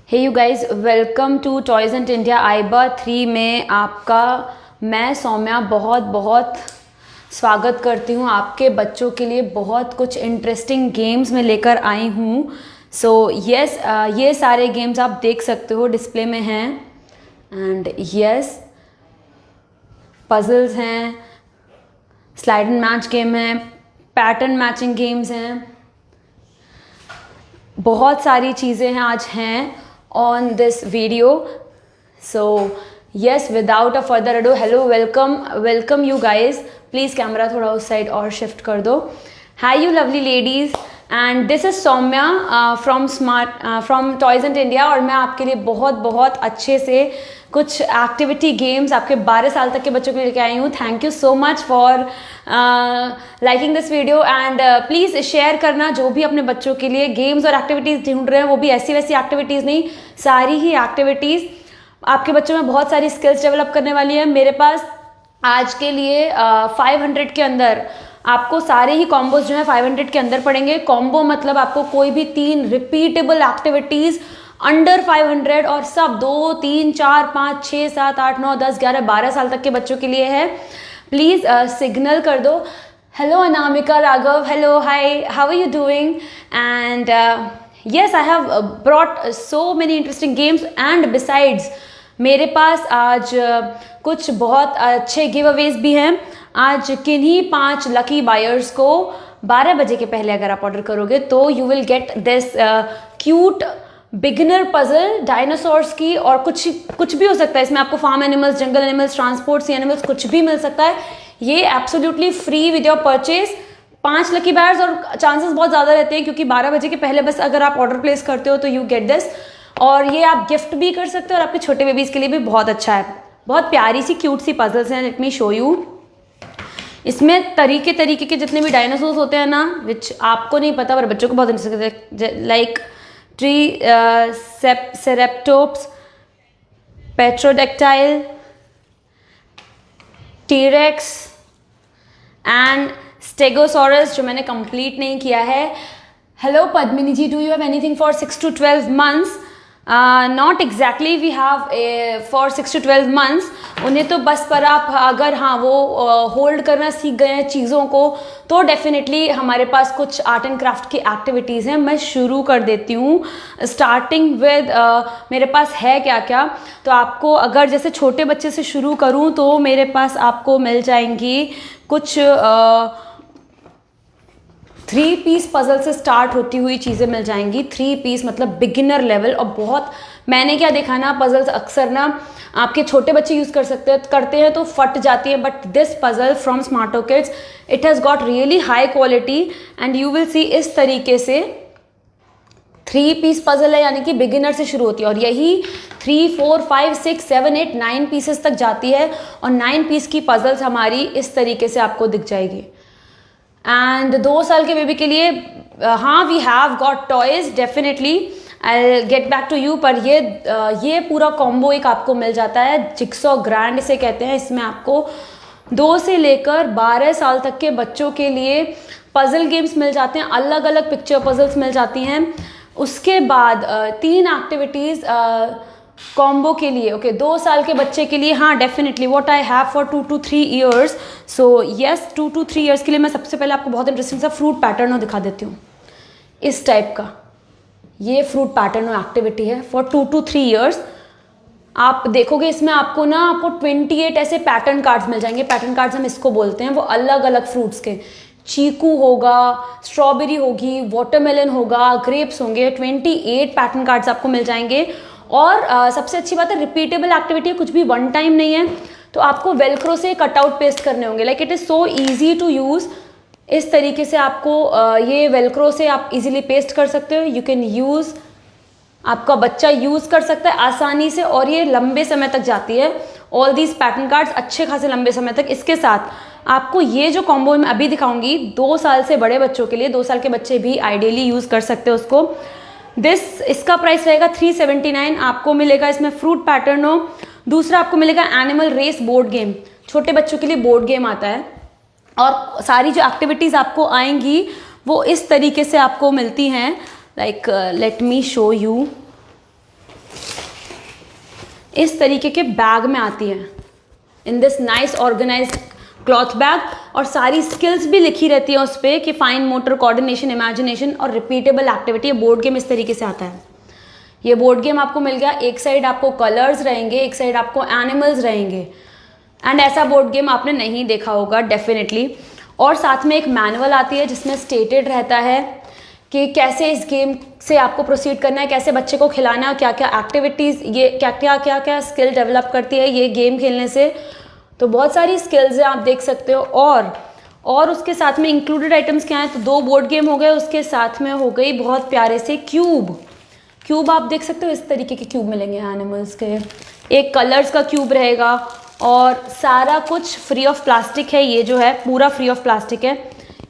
Hey you guys, welcome to toys and India आइबा 3 में आपका मैं सौम्या बहुत बहुत स्वागत करती हूँ। आपके बच्चों के लिए बहुत कुछ इंटरेस्टिंग गेम्स में लेकर आई हूँ। सो यस, ये सारे गेम्स आप देख सकते हो, डिस्प्ले में हैं। एंड यस, पजल्स हैं, स्लाइड एंड मैच गेम है, पैटर्न मैचिंग गेम्स हैं, बहुत सारी चीज़ें हैं आज हैं on this video. So yes, without a further ado, hello, welcome you guys. Please camera थोड़ा उस साइड और शिफ्ट कर दो. Hi you lovely ladies, and this is Soumya from Toys and India. और मैं आपके लिए बहुत बहुत अच्छे से कुछ एक्टिविटी गेम्स आपके 12 साल तक के बच्चों के लिए लेके आई हूँ. Thank you so much for liking this video and please share करना. जो भी अपने बच्चों के लिए गेम्स और एक्टिविटीज़ ढूंढ रहे हैं, वो भी ऐसी वैसी एक्टिविटीज़ नहीं, सारी ही एक्टिविटीज़ आपके बच्चों में बहुत सारी स्किल्स डेवलप करने वाली है. मेरे पास आज के लिए 500 के अंदर आपको सारे ही कॉम्बोज जो है 500 के अंदर पड़ेंगे. कॉम्बो मतलब आपको कोई भी 3 रिपीटेबल एक्टिविटीज़ अंडर 500 और सब 2, 3, 4, 5, 6, 7, 8, 9, 10, 11, 12 साल तक के बच्चों के लिए है. प्लीज़ सिग्नल कर दो. Hello Anamika, Raghav, hello, hi, how are you doing? And yes, I have brought so many interesting games and besides मेरे पास आज कुछ बहुत अच्छे गिव अवेज भी हैं. आज किन्हीं 5 लकी बायर्स को 12 बजे के पहले अगर आप ऑर्डर करोगे तो you will get this cute beginner puzzle dinosaurs की. और कुछ भी हो सकता है इसमें, आपको फार्म एनिमल्स, जंगल एनिमल्स, ट्रांसपोर्ट सी एनिमल्स, कुछ भी मिल सकता है. ये absolutely free with your purchase. 5 lucky buyers और चांसेस बहुत ज़्यादा रहते हैं क्योंकि 12 बजे के पहले बस अगर आप ऑर्डर प्लेस करते हो तो यू गेट दिस. और ये आप गिफ्ट भी कर सकते हो और आपके छोटे बेबीज़ के लिए भी बहुत अच्छा है. बहुत प्यारी सी क्यूट सी पजल्स हैं. Late me show you. इसमें तरीके के जितने भी डायनासोर्स होते हैं ना, विच आपको नहीं पता पर बच्चों को बहुत इंटरेस्ट होता है, like triceratops, pterodactyl, T rex and stegosaurus, जो मैंने कंप्लीट नहीं किया है. Hello Padmini ji, do you have anything for 6 to 12 months? Not exactly we have for 6 to 12 months. उन्हें तो बस पर आप अगर हाँ वो होल्ड करना सीख गए हैं चीज़ों को तो डेफिनेटली हमारे पास कुछ आर्ट एंड क्राफ्ट की एक्टिविटीज़ हैं. मैं शुरू कर देती हूँ स्टार्टिंग विद मेरे पास है क्या क्या. तो आपको अगर जैसे छोटे बच्चे से शुरू करूँ तो मेरे पास आपको मिल जाएंगी कुछ 3 पीस पजल से स्टार्ट होती हुई चीज़ें मिल जाएंगी. 3 पीस मतलब बिगिनर लेवल. और बहुत मैंने क्या देखा ना, पजल्स अक्सर ना आपके छोटे बच्चे यूज़ करते हैं तो फट जाती है. But this puzzle from Smarto kids, it has got really high quality and you will see. इस तरीके से 3 पीस पजल है, यानी कि बिगिनर से शुरू होती है और यही 3, 4, 5, 6, 7, 8, 9 पीसेस तक जाती है. और 9 पीस की पजल्स हमारी इस तरीके से आपको दिख जाएगी. एंड 2 साल के बेबी के लिए हाँ we have got toys, definitely I get back to you. पर ये पूरा कॉम्बो एक आपको मिल जाता है. जिक्सॉ ग्रैंड इसे कहते हैं. इसमें आपको 2 से लेकर 12 साल तक के बच्चों के लिए पजल गेम्स मिल जाते हैं. अलग अलग पिक्चर पजल्स मिल जाती हैं. उसके बाद 3 एक्टिविटीज़ कॉम्बो के लिए. ओके 2 साल के बच्चे के लिए हाँ definitely what I have for 2 to 3 years. So yes, 2 to 3 years के लिए मैं सबसे पहले आपको बहुत इंटरेस्टिंग सा फ्रूट पैटर्न दिखा देती हूँ. इस टाइप का ये फ्रूट पैटर्न एक्टिविटी है फॉर 2 to 3 years. आप देखोगे इसमें आपको 28 ऐसे पैटर्न कार्ड्स मिल जाएंगे. पैटर्न कार्ड्स हम इसको बोलते हैं. वो अलग अलग फ्रूट्स के, चीकू होगा, स्ट्रॉबेरी होगी, वाटरमेलन होगा, ग्रेप्स होंगे. 28 पैटर्न कार्ड्स आपको मिल जाएंगे. और सबसे अच्छी बात है रिपीटेबल एक्टिविटी है, कुछ भी वन टाइम नहीं है. तो आपको वेलक्रो से कटआउट पेस्ट करने होंगे. Like it is so easy to use. इस तरीके से आपको ये वेलक्रो से आप इजीली पेस्ट कर सकते हो. यू कैन यूज़, आपका बच्चा यूज़ कर सकता है आसानी से और ये लंबे समय तक जाती है. ऑल दीज पैटर्न कार्ड्स अच्छे खासे लंबे समय तक. इसके साथ आपको ये जो कॉम्बो मैं अभी दिखाऊंगी 2 साल से बड़े बच्चों के लिए, 2 साल के बच्चे भी आइडियली यूज़ कर सकते हैं उसको. इसका प्राइस रहेगा 379. आपको मिलेगा इसमें फ्रूट पैटर्न हो. दूसरा आपको मिलेगा एनिमल रेस बोर्ड गेम. छोटे बच्चों के लिए बोर्ड गेम आता है. और सारी जो एक्टिविटीज़ आपको आएंगी वो इस तरीके से आपको मिलती हैं. Like let me show you. इस तरीके के बैग में आती है, in this nice organised cloth bag, और सारी स्किल्स भी लिखी रहती है उस पर कि फाइन मोटर कोऑर्डिनेशन, इमेजिनेशन और रिपीटेबल एक्टिविटी। बोर्ड गेम इस तरीके से आता है। ये बोर्ड गेम आपको मिल गया। एक साइड आपको कलर्स रहेंगे, एक साइड आपको एनिमल्स रहेंगे, एंड ऐसा बोर्ड गेम आपने नहीं देखा होगा डेफिनेटली। और साथ में एक मैनुअल आती है जिसमें स्टेटेड रहता है कि कैसे इस गेम से आपको प्रोसीड करना है, कैसे बच्चे को खिलाना है, क्या क्या एक्टिविटीज़, ये क्या स्किल डेवलप करती है ये गेम खेलने से। तो बहुत सारी स्किल्स हैं, आप देख सकते हो। और उसके साथ में इंक्लूडेड आइटम्स क्या हैं, तो 2 बोर्ड गेम हो गए, उसके साथ में हो गई बहुत प्यारे से क्यूब आप देख सकते हो, इस तरीके के क्यूब मिलेंगे एनिमल्स के। एक कलर्स का क्यूब रहेगा, और सारा कुछ फ्री ऑफ प्लास्टिक है। ये जो है पूरा फ्री ऑफ प्लास्टिक है।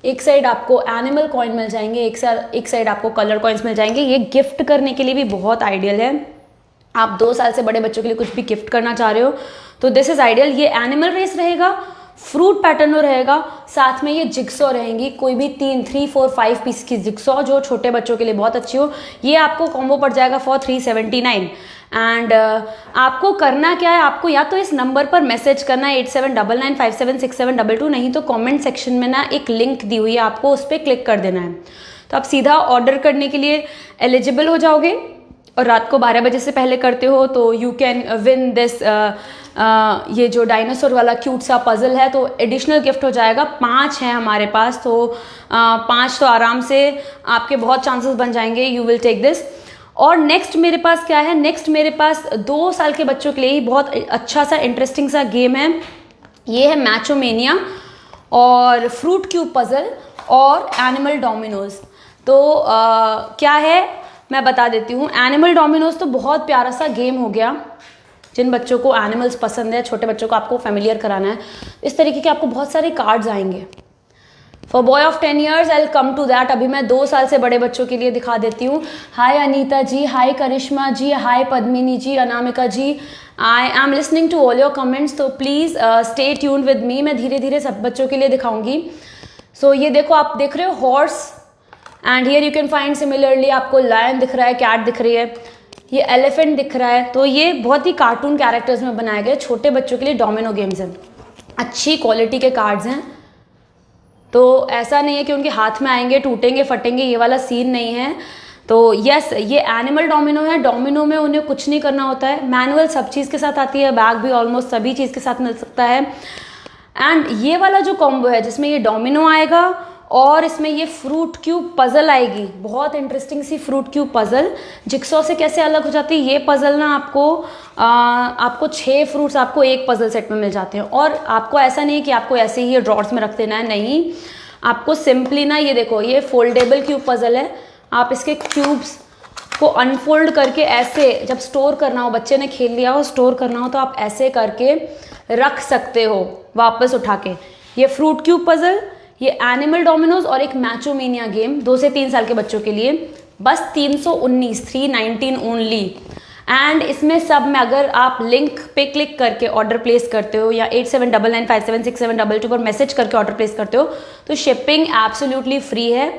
एक साइड आपको एनिमल कॉइन मिल जाएंगे, एक साइड आपको कलर कॉइन्स मिल जाएंगे। ये गिफ्ट करने के लिए भी बहुत आइडियल है। आप 2 साल से बड़े बच्चों के लिए कुछ भी गिफ्ट करना चाह रहे हो तो दिस इज आइडियल। ये एनिमल रेस रहेगा, फ्रूट पैटर्न रहेगा, साथ में ये जिक्सॉ रहेंगी, कोई भी 3, 4, 5 पीस की जिक्सॉ जो छोटे बच्चों के लिए बहुत अच्छी हो। ये आपको कॉम्बो पड़ जाएगा फॉर 379। एंड आपको करना क्या है, आपको या तो इस नंबर पर मैसेज करना है 8799576722, नहीं तो कमेंट सेक्शन में ना एक लिंक दी हुई है, आपको उस पर क्लिक कर देना है। तो आप सीधा ऑर्डर करने के लिए एलिजिबल हो जाओगे, और रात को 12 बजे से पहले करते हो तो यू कैन विन दिस। ये जो डायनासोर वाला क्यूट सा पजल है तो एडिशनल गिफ्ट हो जाएगा। 5 हैं हमारे पास, तो 5 तो आराम से आपके बहुत चांसेस बन जाएंगे, यू विल टेक दिस। और नेक्स्ट मेरे पास क्या है, नेक्स्ट मेरे पास 2 साल के बच्चों के लिए ही बहुत अच्छा सा इंटरेस्टिंग सा गेम है। ये है मैचोमेनिया और फ्रूट क्यूब पजल और एनिमल डोमिनोज। तो क्या है मैं बता देती हूँ। एनिमल डोमिनोज तो बहुत प्यारा सा गेम हो गया, जिन बच्चों को एनिमल्स पसंद है, छोटे बच्चों को आपको फेमिलियर कराना है। इस तरीके के आपको बहुत सारे कार्ड्स आएंगे। For boy of 10 years I will come to that. अभी मैं 2 साल से बड़े बच्चों के लिए दिखा देती हूँ। Hi Anita ji, hi Karishma ji, hi Padmini ji, Anamika ji, I am listening to all your comments, तो please stay tuned with me. मैं धीरे धीरे सब बच्चों के लिए दिखाऊंगी। सो ये देखो, आप देख रहे हो horse, and here you can find similarly आपको लायन दिख रहा है, कैट दिख रही है, ये एलिफेंट दिख रहा है। तो ये बहुत ही कार्टून कैरेक्टर्स में बनाए गए छोटे बच्चों के लिए डोमिनो गेम्स हैं। अच्छी क्वालिटी के कार्ड्स हैं, तो ऐसा नहीं है कि उनके हाथ में आएंगे टूटेंगे फटेंगे, ये वाला सीन नहीं है। तो यस, ये एनिमल डोमिनो है। डोमिनो में उन्हें कुछ नहीं करना होता है। मैनुअल सब चीज़ के साथ आती है, बैग भी ऑलमोस्ट सभी चीज़ के साथ मिल सकता है। एंड ये वाला जो कॉम्बो है जिसमें ये डोमिनो आएगा और इसमें ये फ्रूट क्यूब पजल आएगी, बहुत इंटरेस्टिंग सी फ्रूट क्यूब पजल। जिक्सॉ से कैसे अलग हो जाती है ये पजल ना, आपको 6 फ्रूट्स आपको एक पजल सेट में मिल जाते हैं। और आपको ऐसा नहीं कि आपको ऐसे ही ये ड्रॉर्स में रख देना है, नहीं, आपको सिंपली ना ये देखो, ये फोल्डेबल क्यूब पजल है। आप इसके क्यूब्स को अनफोल्ड करके ऐसे, जब स्टोर करना हो, बच्चे ने खेल लिया हो, स्टोर करना हो, तो आप ऐसे करके रख सकते हो वापस उठा के। ये फ्रूट क्यूब पजल, ये एनिमल डोमिनोज और एक मैचोमेनिया गेम 2 से 3 साल के बच्चों के लिए, बस 319 ओनली। एंड इसमें सब में अगर आप लिंक पे क्लिक करके ऑर्डर प्लेस करते हो या 8799576722 पर मैसेज करके ऑर्डर प्लेस करते हो तो शिपिंग एब्सोल्युटली फ्री है।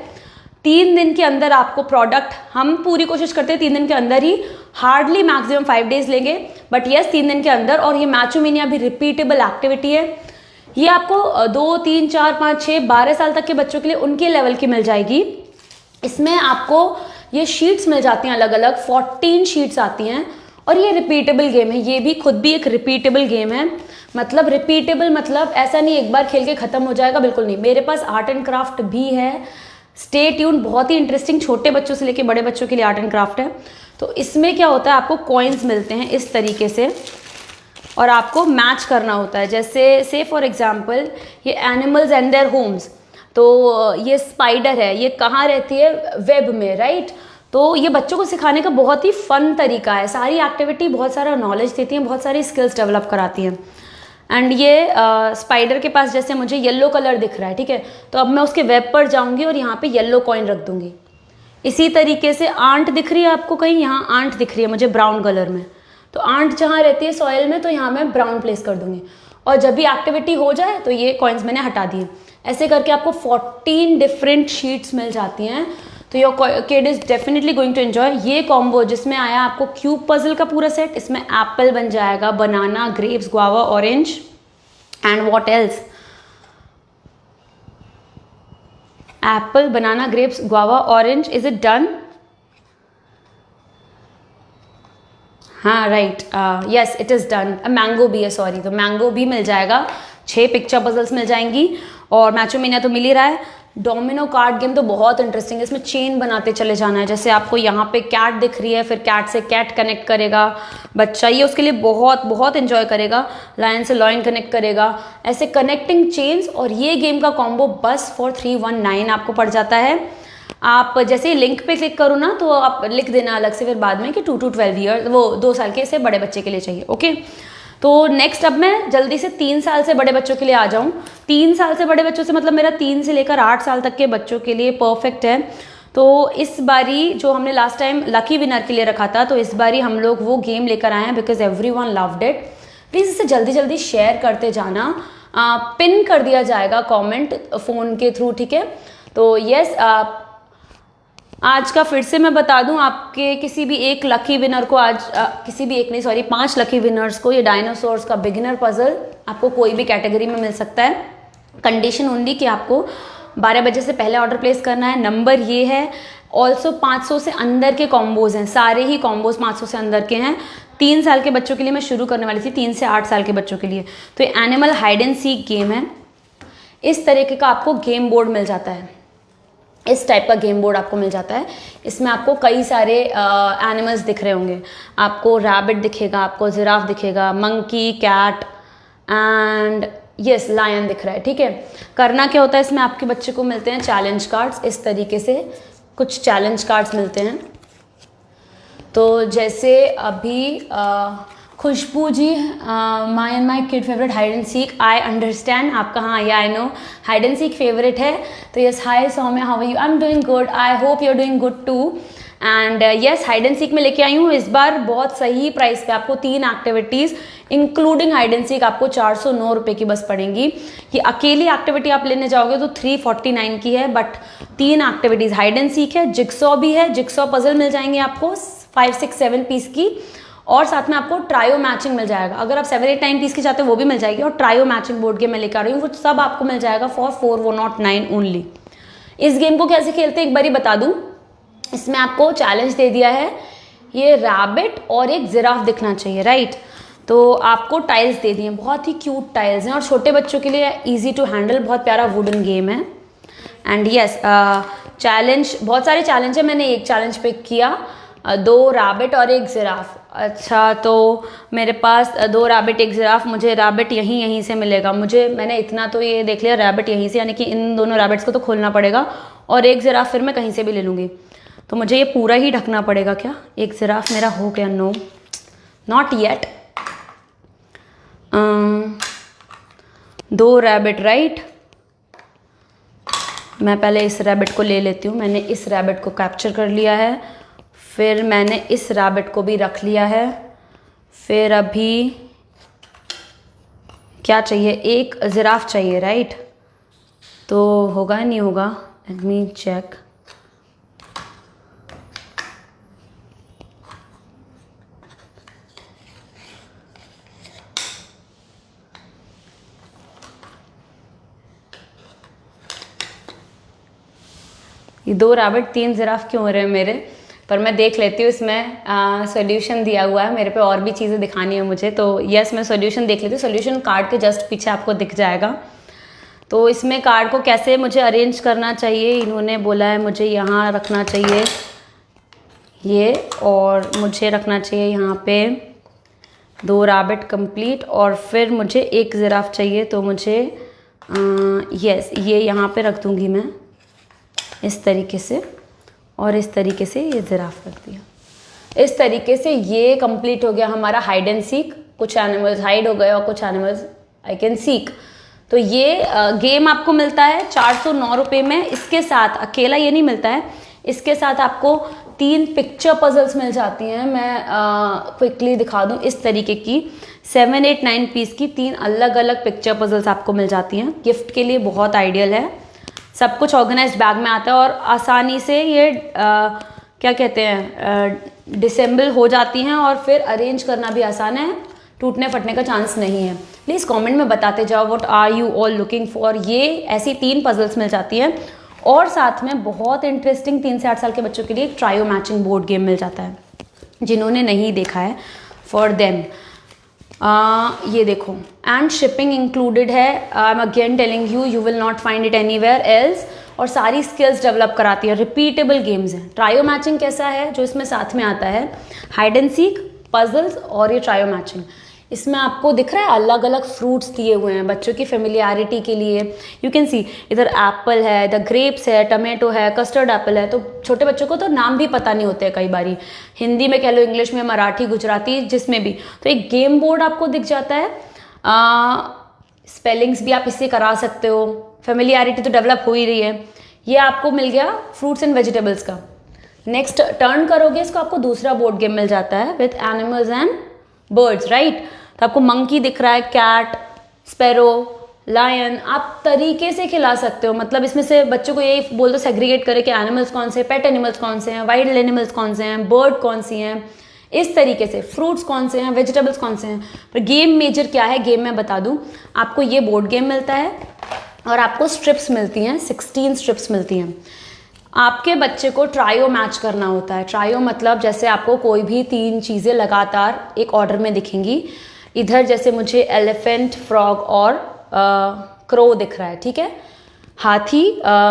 3 दिन के अंदर आपको प्रोडक्ट, हम पूरी कोशिश करते हैं 3 दिन के अंदर ही, हार्डली मैक्सिमम 5 डेज लेंगे, बट यस 3 दिन के अंदर। और ये मैचोमेनिया भी रिपीटेबल एक्टिविटी है। ये आपको 2, 3, 4, 5, 6, 12 साल तक के बच्चों के लिए उनके लेवल की मिल जाएगी। इसमें आपको ये शीट्स मिल जाती हैं अलग अलग, 14 शीट्स आती हैं। और ये रिपीटेबल गेम है, ये भी खुद भी एक रिपीटेबल गेम है। मतलब रिपीटेबल मतलब ऐसा नहीं एक बार खेल के ख़त्म हो जाएगा, बिल्कुल नहीं। मेरे पास आर्ट एंड क्राफ्ट भी है, स्टे ट्यून, बहुत ही इंटरेस्टिंग, छोटे बच्चों से लेके बड़े बच्चों के लिए आर्ट एंड क्राफ्ट है। तो इसमें क्या होता है, आपको कॉइन्स मिलते हैं इस तरीके से और आपको मैच करना होता है। जैसे से फॉर एग्जाम्पल ये एनिमल्स एंड देयर होम्स, तो ये स्पाइडर है, ये कहाँ रहती है, वेब में, राइट। तो ये बच्चों को सिखाने का बहुत ही फन तरीका है। सारी एक्टिविटी बहुत सारा नॉलेज देती हैं, बहुत सारी स्किल्स डेवलप कराती हैं। एंड ये स्पाइडर के पास जैसे मुझे येलो कलर दिख रहा है, ठीक है, तो अब मैं उसके वेब पर जाऊंगी और यहाँ पे येलो कॉइन रख दूंगी। इसी तरीके से आंट दिख रही है आपको कहीं, यहाँ आंट दिख रही है मुझे ब्राउन कलर में, तो आंट जहाँ रहती है सॉइल में, तो यहाँ मैं ब्राउन प्लेस कर दूंगी। और जब भी एक्टिविटी हो जाए तो ये कॉइन्स मैंने हटा दिए। ऐसे करके आपको 14 डिफरेंट शीट्स मिल जाती हैं। तो your kid is definitely going to enjoy ये कॉम्बो, जिसमें आया आपको क्यूब पजल का पूरा सेट। इसमें एप्पल बन जाएगा, banana, grapes, guava, orange and what else, apple, banana, grapes, guava, orange. Is it done? हाँ right, yes it is done. Mango भी है, सॉरी, तो मैंगो भी मिल जाएगा। 6 पिक्चर पजल्स मिल जाएंगी और मैचोमिनिया तो मिल ही रहा है। डोमिनो कार्ड गेम तो बहुत इंटरेस्टिंग है, इसमें चेन बनाते चले जाना है। जैसे आपको यहाँ पे कैट दिख रही है, फिर कैट से कैट कनेक्ट करेगा बच्चा, ये उसके लिए बहुत बहुत इंजॉय करेगा। लायन से लॉयन कनेक्ट करेगा, ऐसे कनेक्टिंग चेन्स। और ये गेम का कॉम्बो बस फॉर 319 आपको पड़ जाता है। आप जैसे लिंक पे क्लिक करो ना, तो आप लिख देना अलग से फिर बाद में कि 2 to 12 ईयर, वो 2 साल के से बड़े बच्चे के लिए चाहिए। ओके, तो नेक्स्ट अब मैं जल्दी से 3 साल से बड़े बच्चों के लिए आ जाऊँ। 3 साल से बड़े बच्चों से मतलब मेरा 3 से लेकर 8 साल तक के बच्चों के लिए परफेक्ट है। तो इस बारी जो हमने लास्ट टाइम लकी विनर के लिए रखा था, तो इस बारी हम लोग वो गेम लेकर आए हैं because everyone loved it. Please इसे जल्दी जल्दी शेयर करते जाना, पिन कर दिया जाएगा कमेंट फ़ोन के थ्रू, ठीक है। तो यस, आज का फिर से मैं बता दूं, आपके किसी भी एक लकी विनर को आज किसी भी एक नहीं, सॉरी 5 लकी विनर्स को ये डायनासोर्स का बिगिनर पजल आपको कोई भी कैटेगरी में मिल सकता है। कंडीशन ओनली कि आपको 12 बजे से पहले ऑर्डर प्लेस करना है। नंबर ये है, ऑल्सो 500 से अंदर के कॉम्बोज हैं, सारे ही कॉम्बोज 500 से अंदर के हैं। 3 साल के बच्चों के लिए मैं शुरू करने वाली थी, 3 से 8 साल के बच्चों के लिए। तो ये animal hide and seek game है। इस तरीके का आपको गेम बोर्ड मिल जाता है, इस टाइप का गेम बोर्ड आपको मिल जाता है। इसमें आपको कई सारे एनिमल्स दिख रहे होंगे, आपको रैबिट दिखेगा, आपको जिराफ दिखेगा, monkey, cat and yes lion दिख रहा है, ठीक है। करना क्या होता है, इसमें आपके बच्चे को मिलते हैं चैलेंज कार्ड्स। इस तरीके से कुछ चैलेंज कार्ड्स मिलते हैं। तो जैसे अभी Khushboo ji, my and my kid favourite hide and seek, I understand आपका, हाँ या I know hide and seek favourite है। तो yes, hi Saumya, how are you? I am doing good, I hope you are doing good too. And yes, hide and seek में लेके आई हूँ इस बार बहुत सही प्राइस पे आपको 3 activities including hide and seek आपको 409 रुपये की बस पड़ेंगी। ये अकेली एक्टिविटी आप लेने जाओगे तो 349 की है, but 3 activities hide and seek है, जिक्सॉ भी है, जिक्सॉ पजल मिल जाएंगे आपको 5, 6, 7 पीस की, और साथ में आपको ट्रायो मैचिंग मिल जाएगा। अगर आप 7, 8, 9 पीस की चाहते हो वो भी मिल जाएगी, और ट्रायो मैचिंग बोर्ड गेम मैं लेकर आ रही हूँ, वो सब आपको मिल जाएगा फॉर 409 ओनली। इस गेम को कैसे खेलते हैं एक बारी बता दूँ। इसमें आपको चैलेंज दे दिया है, ये रैबिट और एक जिराफ दिखना चाहिए, राइट। तो आपको टाइल्स दे दिए, बहुत ही क्यूट टाइल्स हैं और छोटे बच्चों के लिए ईजी टू हैंडल, बहुत प्यारा वुडन गेम है। एंड यस, चैलेंज, बहुत सारे चैलेंज है, मैंने एक चैलेंज पिक किया, 2 रैबिट और एक जिराफ। अच्छा, तो मेरे पास 2 रैबिट, एक जिराफ, मुझे रैबिट यहीं से मिलेगा। मैंने इतना तो ये देख लिया, रैबिट यहीं से, यानी कि इन दोनों रैबिट्स को तो खोलना पड़ेगा, और एक जिराफ फिर मैं कहीं से भी ले लूँगी। तो मुझे ये पूरा ही ढकना पड़ेगा क्या? एक जिराफ मेरा हो गया, no not yet. 2 rabbit, right. मैं पहले इस रैबिट को ले लेती हूँ। मैंने इस रैबिट को कैप्चर कर लिया है, फिर मैंने इस रैबिट को भी रख लिया है। फिर अभी क्या चाहिए, एक जिराफ चाहिए, राइट। तो होगा नहीं होगा, लेट मी चेक। ये 2 रैबिट 3 जिराफ क्यों हो रहे हैं मेरे, पर मैं देख लेती हूँ। इसमें सॉल्यूशन दिया हुआ है, मेरे पे और भी चीज़ें दिखानी है मुझे, तो यस मैं सॉल्यूशन देख लेती हूँ। सॉल्यूशन कार्ड के जस्ट पीछे आपको दिख जाएगा। तो इसमें कार्ड को कैसे मुझे अरेंज करना चाहिए, इन्होंने बोला है मुझे यहाँ रखना चाहिए ये, और मुझे रखना चाहिए यहाँ पे 2 रैबिट कंप्लीट, और फिर मुझे एक जिराफ चाहिए। तो मुझे यस ये यहाँ पे रख दूँगी मैं इस तरीके से, और इस तरीके से ये जिराफ रख दिया। इस तरीके से ये कंप्लीट हो गया हमारा हाइड एंड सीक। कुछ एनिमल्स हाइड हो गए और कुछ एनिमल्स आई कैन सीक। तो ये गेम आपको मिलता है 409 रुपये में। इसके साथ अकेला ये नहीं मिलता है, इसके साथ आपको 3 पिक्चर पजल्स मिल जाती हैं। मैं क्विकली दिखा दूँ, इस तरीके की 7, 8, 9 पीस की 3 अलग अलग पिक्चर पजल्स आपको मिल जाती हैं। गिफ्ट के लिए बहुत आइडियल है। सब कुछ ऑर्गेनाइज्ड बैग में आता है और आसानी से ये क्या कहते हैं डिसेंबल हो जाती हैं और फिर अरेंज करना भी आसान है, टूटने फटने का चांस नहीं है। प्लीज़ कमेंट में बताते जाओ what are you all looking for. ये ऐसी 3 पजल्स मिल जाती हैं और साथ में बहुत इंटरेस्टिंग 3 से 8 साल के बच्चों के लिए एक ट्रायो मैचिंग बोर्ड गेम मिल जाता है, जिन्होंने नहीं देखा है फॉर देम। ये देखो, एंड शिपिंग इंक्लूडेड है। आई am again telling you, you will not find it anywhere else. और सारी स्किल्स डेवलप कराती है, रिपीटेबल गेम्स हैं। ट्रायो मैचिंग कैसा है, जो इसमें साथ में आता है, हाइड एंड सीक, पजल्स और ये ट्रायो मैचिंग। इसमें आपको दिख रहा है अलग अलग फ्रूट्स दिए हुए हैं बच्चों की फेमिलियरिटी के लिए। यू कैन सी इधर एप्पल है, इधर ग्रेप्स है, टमाटो है, कस्टर्ड एप्पल है। तो छोटे बच्चों को तो नाम भी पता नहीं होते हैं कई बारी, हिंदी में कह लो, इंग्लिश में, मराठी, गुजराती, जिसमें भी। तो एक गेम बोर्ड आपको दिख जाता है। स्पेलिंग्स भी आप इससे करा सकते हो, फेमिलियरिटी तो डेवलप हो ही रही है। ये आपको मिल गया फ्रूट्स एंड वेजिटेबल्स का। नेक्स्ट टर्न करोगे इसको, आपको दूसरा बोर्ड गेम मिल जाता है with animals and birds, right. तो आपको मंकी दिख रहा है, कैट, स्पैरो, लायन। आप तरीके से खिला सकते हो, मतलब इसमें से बच्चों को यही बोल दो, सेग्रीगेट करे कि एनिमल्स कौन से, पेट एनिमल्स कौन से हैं, वाइल्ड एनिमल्स कौन से हैं, बर्ड कौन सी हैं, इस तरीके से फ्रूट्स कौन से हैं, वेजिटेबल्स कौन से हैं। पर गेम मेजर क्या है, गेम में बता दूं आपको, ये बोर्ड गेम मिलता है और आपको स्ट्रिप्स मिलती हैं, 16 स्ट्रिप्स मिलती हैं। आपके बच्चे को ट्रायो मैच करना होता है। ट्रायो मतलब जैसे आपको कोई भी 3 चीज़ें लगातार एक ऑर्डर में दिखेंगी। इधर जैसे मुझे एलिफेंट, फ्रॉग और क्रो दिख रहा है, ठीक है। हाथी,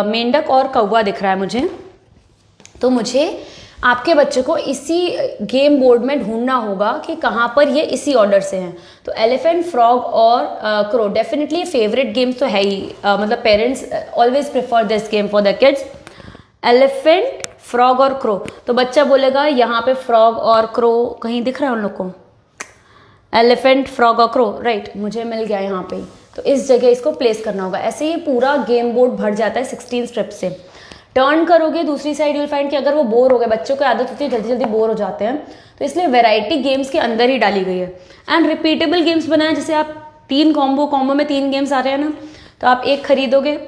मेंढक और कौवा दिख रहा है मुझे। तो मुझे आपके बच्चे को इसी गेम बोर्ड में ढूंढना होगा कि कहाँ पर ये इसी ऑर्डर से हैं। तो एलिफेंट, फ्रॉग और क्रो डेफिनेटली फेवरेट गेम्स तो है ही, मतलब parents always prefer this game for the kids. Elephant, frog और क्रो। तो बच्चा बोलेगा यहाँ पे फ्रॉग और क्रो कहीं दिख रहा है उन लोग को, एलिफेंट, फ्रॉग और क्रो, राइट, मुझे मिल गया यहाँ पे। तो इस जगह इसको प्लेस करना होगा। ऐसे ये पूरा गेम बोर्ड भर जाता है 16 स्टेप्स से। टर्न करोगे दूसरी साइड, यूल फाइंड कि अगर वो बोर हो गए, बच्चों की आदत होती है जल्दी जल्दी बोर हो जाते हैं, तो इसलिए वैरायटी गेम्स के अंदर ही डाली गई है। एंड रिपीटेबल गेम्स बनाए, जैसे आप 3 कॉम्बो में 3 गेम्स आ रहे हैं ना, तो आप एक खरीदोगे,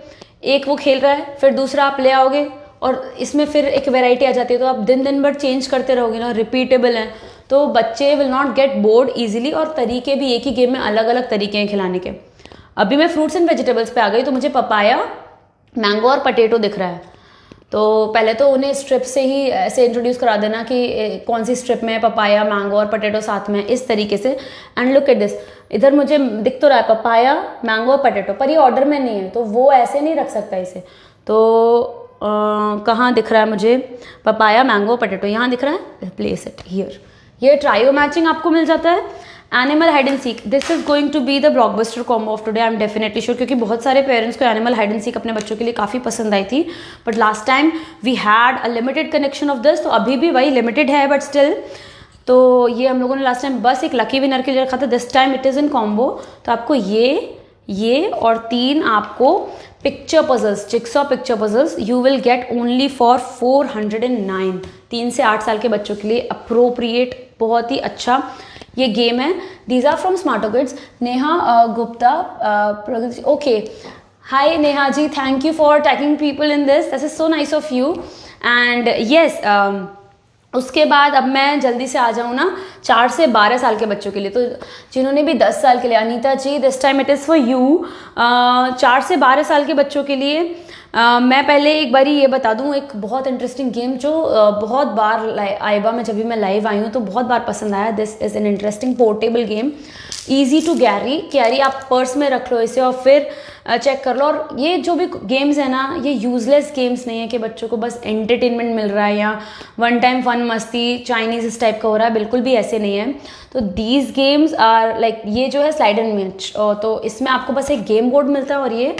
एक वो खेल रहा है, फिर दूसरा आप ले आओगे और इसमें फिर एक वैरायटी आ जाती है। तो आप दिन भर चेंज करते रहोगे ना, रिपीटेबल है, तो बच्चे will not get bored easily. और तरीके भी एक ही गेम में अलग अलग तरीके हैं खिलाने के। अभी मैं फ्रूट्स एंड वेजिटेबल्स पे आ गई, तो मुझे पपाया, मैंगो और पटेटो दिख रहा है। तो पहले तो उन्हें स्ट्रिप से ही ऐसे इंट्रोड्यूस करा देना कि कौन सी स्ट्रिप में पपाया, मैंगो और पटेटो साथ में, इस तरीके से। एंड लुक एट दिस, इधर मुझे दिख तो रहा है पपाया, मैंगो और पटेटो, पर ये ऑर्डर में नहीं है, तो वो ऐसे नहीं रख सकता इसे। तो कहाँ दिख रहा है मुझे पपाया, मैंगो, पटेटो, यहाँ दिख रहा है, प्लेस इट हियर। ये ट्रायो मैचिंग आपको मिल जाता है। Animal hide and seek, this is going to be the blockbuster combo of today, I am definitely sure, क्योंकि बहुत सारे पेरेंट्स को एनिमल हाइड एंड सीक अपने बच्चों के लिए काफ़ी पसंद आई थी। But last time we had a limited connection of this, तो अभी भी वही लिमिटेड है, बट स्टिल। तो ये हम लोगों ने लास्ट टाइम बस एक लकी विनर के लिए रखा था, this time it is in combo. तो आपको ये और 3 आपको picture puzzles, jigsaw picture puzzles, you will get only for 409। 3 से 8 साल के बच्चों के लिए अप्रोप्रिएट, बहुत ही अच्छा ये गेम है। These are from smarter kids. Neha Gupta, okay, hi Neha ji, thank you for tagging people in this is so nice of you. And yes, उसके बाद अब मैं जल्दी से आ जाऊँ ना 4 से 12 साल के बच्चों के लिए। तो जिन्होंने भी 10 साल के लिए, Anita ji this time it is for you. 4 से 12 साल के बच्चों के लिए मैं पहले एक बारी ये बता दूं, एक बहुत इंटरेस्टिंग गेम जो बहुत बार आइबा में जब भी मैं लाइव आई हूँ तो बहुत बार पसंद आया। This is an interesting portable game, easy to carry, आप पर्स में रख लो इसे और फिर चेक कर लो। और ये जो भी गेम्स है ना, ये यूजलेस गेम्स नहीं है कि बच्चों को बस एंटरटेनमेंट मिल रहा है या वन टाइम फन मस्ती चाइनीज इस टाइप का हो रहा है, बिल्कुल भी ऐसे नहीं है। तो दीज गेम्स आर लाइक, ये जो है स्लाइड एंड मैच, तो इसमें आपको बस एक गेम बोर्ड मिलता है और ये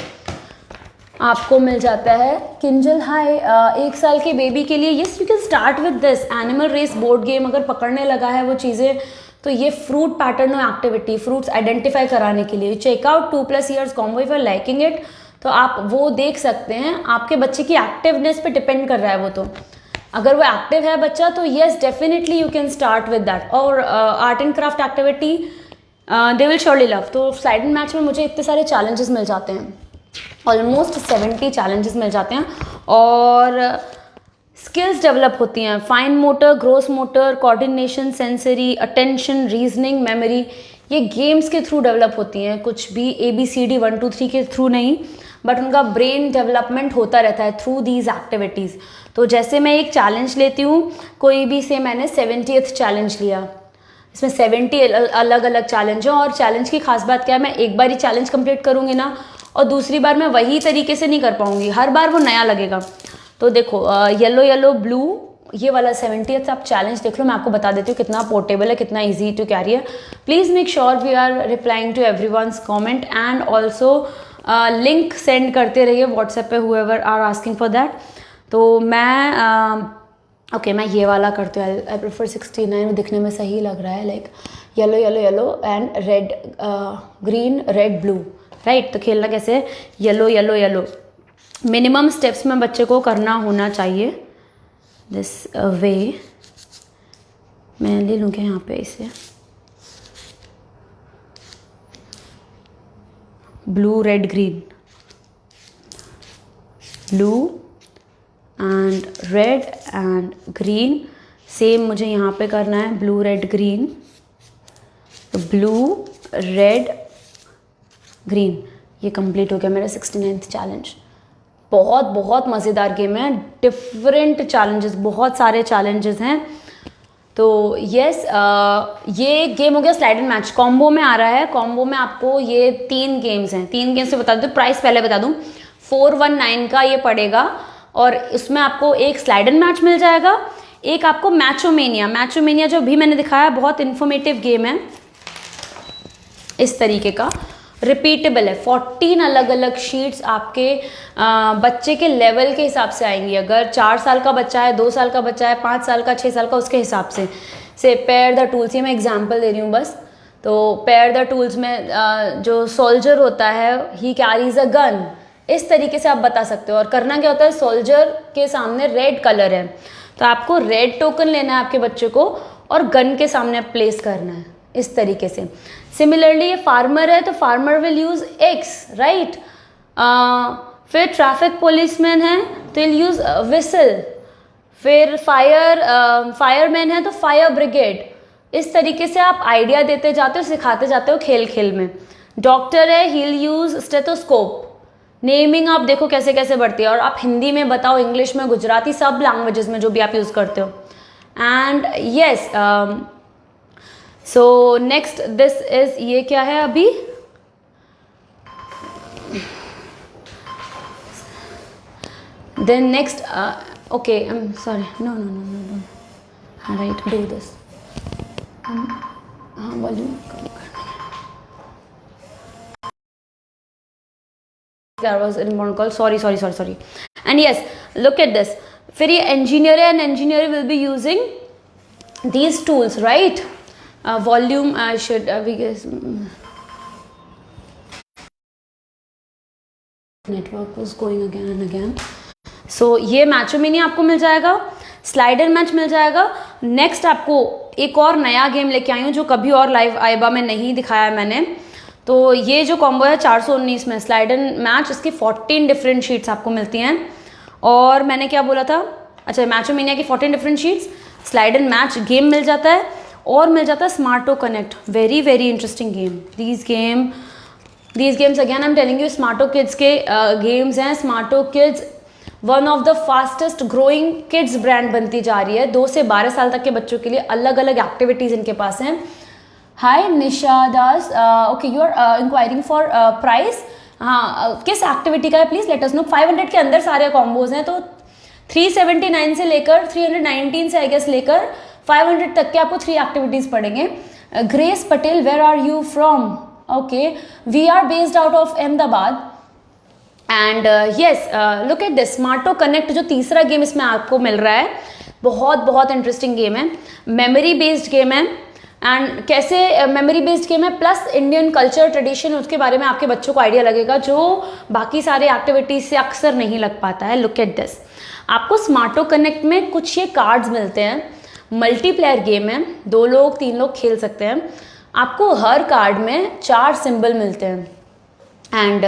आपको मिल जाता है। किंजल हाय, 1 साल के बेबी के लिए yes you can start with this animal race board game. अगर पकड़ने लगा है वो चीज़ें, तो ये फ्रूट पैटर्न और एक्टिविटी, फ्रूट्स आइडेंटिफाई कराने के लिए check out 2+ years combo, if are liking it तो आप वो देख सकते हैं। आपके बच्चे की एक्टिवनेस पे डिपेंड कर रहा है वो, तो अगर वो एक्टिव है बच्चा तो yes definitely you can start with that. और art and craft activity they will surely love. तो स्लाइड एंड मैच में मुझे इतने सारे चैलेंजेस मिल जाते हैं, ऑलमोस्ट 70 चैलेंजेस मिल जाते हैं और स्किल्स डेवलप होती हैं, fine motor, gross motor, coordination, sensory, attention, reasoning, memory, ये गेम्स के थ्रू डेवलप होती हैं, कुछ भी ABCD 1 2 3 के थ्रू नहीं, बट उनका ब्रेन डेवलपमेंट होता रहता है थ्रू दीज एक्टिविटीज़। तो जैसे मैं एक चैलेंज लेती हूँ, कोई भी से मैंने 70th चैलेंज लिया, इसमें 70 अलग अलग चैलेंज हैं और चैलेंज की खास बात क्या है, मैं एक बार ही चैलेंज कंप्लीट करूँगी ना और दूसरी बार मैं वही तरीके से नहीं कर पाऊँगी, हर बार वो नया लगेगा। तो देखो येलो येलो ब्लू, ये वाला 70th आप चैलेंज देख लो, मैं आपको बता देती हूँ कितना पोर्टेबल है, कितना इजी टू कैरी है। Please make sure we are replying to everyone's comment and also link send करते रहिए व्हाट्सएप पे whoever are asking for that. तो मैं ओके मैं ये वाला करती हूँ, आई प्रेफर 69, दिखने में सही लग रहा है, like yellow yellow yellow and red green red blue, right. तो खेलना कैसे है, yellow yellow yellow, minimum steps में बच्चे को करना होना चाहिए दिस वे। मैं ले लूँगी यहाँ पे इसे, blue red green, blue and red and green, same मुझे यहाँ पे करना है ब्लू रेड ग्रीन, तो ब्लू रेड ग्रीन, ये कंप्लीट हो गया मेरा 69th चैलेंज। बहुत बहुत मज़ेदार गेम है, डिफरेंट चैलेंजेस, बहुत सारे चैलेंजेस हैं। तो यस ये गेम हो गया स्लाइड एंड मैच, कॉम्बो में आ रहा है। कॉम्बो में आपको ये 3 गेम्स हैं, 3 गेम्स से बता दूँ, प्राइस पहले बता दूँ, 419 का ये पड़ेगा और इसमें आपको एक स्लाइड एंड मैच मिल जाएगा, एक आपको मैचोमेनिया जो भी मैंने दिखाया, बहुत इन्फॉर्मेटिव गेम है, इस तरीके का रिपीटेबल है। 14 अलग अलग शीट्स आपके बच्चे के लेवल के हिसाब से आएंगी। अगर 4 साल का बच्चा है, 2 साल का बच्चा है, 5 साल का, 6 साल का, उसके हिसाब से पेयर द टूल्स, ये मैं एग्जांपल दे रही हूँ बस। तो पेयर द टूल्स में जो सोल्जर होता है, ही कैरीज अ गन, इस तरीके से आप बता सकते हो। और करना क्या होता है, सोल्जर के सामने रेड कलर है तो आपको रेड टोकन लेना है आपके बच्चे को और गन के सामने प्लेस करना है, इस तरीके से। सिमिलरली ये फार्मर है तो farmer will use x, right. फिर ट्रैफिक पुलिसमैन है तो विल यूज विसल, फिर फायरमैन है तो फायर ब्रिगेड। इस तरीके से आप आइडिया देते जाते हो, सिखाते जाते हो खेल खेल में। डॉक्टर है, he will use stethoscope. Naming आप देखो कैसे कैसे बढ़ती है, और आप हिंदी में बताओ, इंग्लिश में, गुजराती, सब लैंग्वेजेस में जो भी आप यूज़ करते हो। And yes so next this is, ये क्या है अभी, then next okay I am sorry, no no no no no, right, do this. हाँ वॉल्यूम कम करना है, there was an important call, sorry and yes look at this। फिर ये engineer है, and engineer will be using these tools, right। volume I should we guess network was going again and again। so ये मैचोमेनिया आपको मिल जाएगा, slide and match मिल जाएगा। Next आपको एक और नया गेम लेके आई हूँ जो कभी और लाइव आइबा में नहीं दिखाया है मैंने। तो ये जो कॉम्बो है 419 में स्लाइड एंड मैच, इसकी 14 डिफरेंट शीट्स आपको मिलती हैं। और मैंने क्या बोला था, अच्छा मैचोमेनिया की 14 different sheets, slide and match game मिल जाता है, और मिल जाता है Smarto connect, very very interesting game. These games again I am telling you, Smarto kids के गेम्स हैं। Smarto kids one of the fastest growing kids brand बनती जा रही है। 2 से 12 साल तक के बच्चों के लिए अलग अलग एक्टिविटीज़ इनके पास हैं। Hi Nisha Das, okay you are inquiring for price, हाँ किस एक्टिविटी का है प्लीज़ लेट अस नो। 500 के अंदर सारे कॉम्बोज हैं, तो 379 से लेकर 319 से आई गेस लेकर 500 तक के आपको 3 एक्टिविटीज़ पढ़ेंगे। Grace Patel, where are you from, okay we are based out of Ahmedabad. And yes look at this Smarto connect, जो तीसरा गेम इसमें आपको मिल रहा है, बहुत बहुत इंटरेस्टिंग गेम है, मेमोरी बेस्ड गेम है। एंड कैसे मेमोरी बेस्ड गेम है, प्लस इंडियन कल्चर ट्रेडिशन, उसके बारे में आपके बच्चों को आइडिया लगेगा जो बाकी सारे एक्टिविटीज से अक्सर नहीं लग पाता है। लुक एट दिस, आपको स्मार्टो कनेक्ट में कुछ ये कार्ड्स मिलते हैं, मल्टीप्लेयर गेम है, 2 लोग 3 लोग खेल सकते हैं। आपको हर कार्ड में 4 सिंबल मिलते हैं, एंड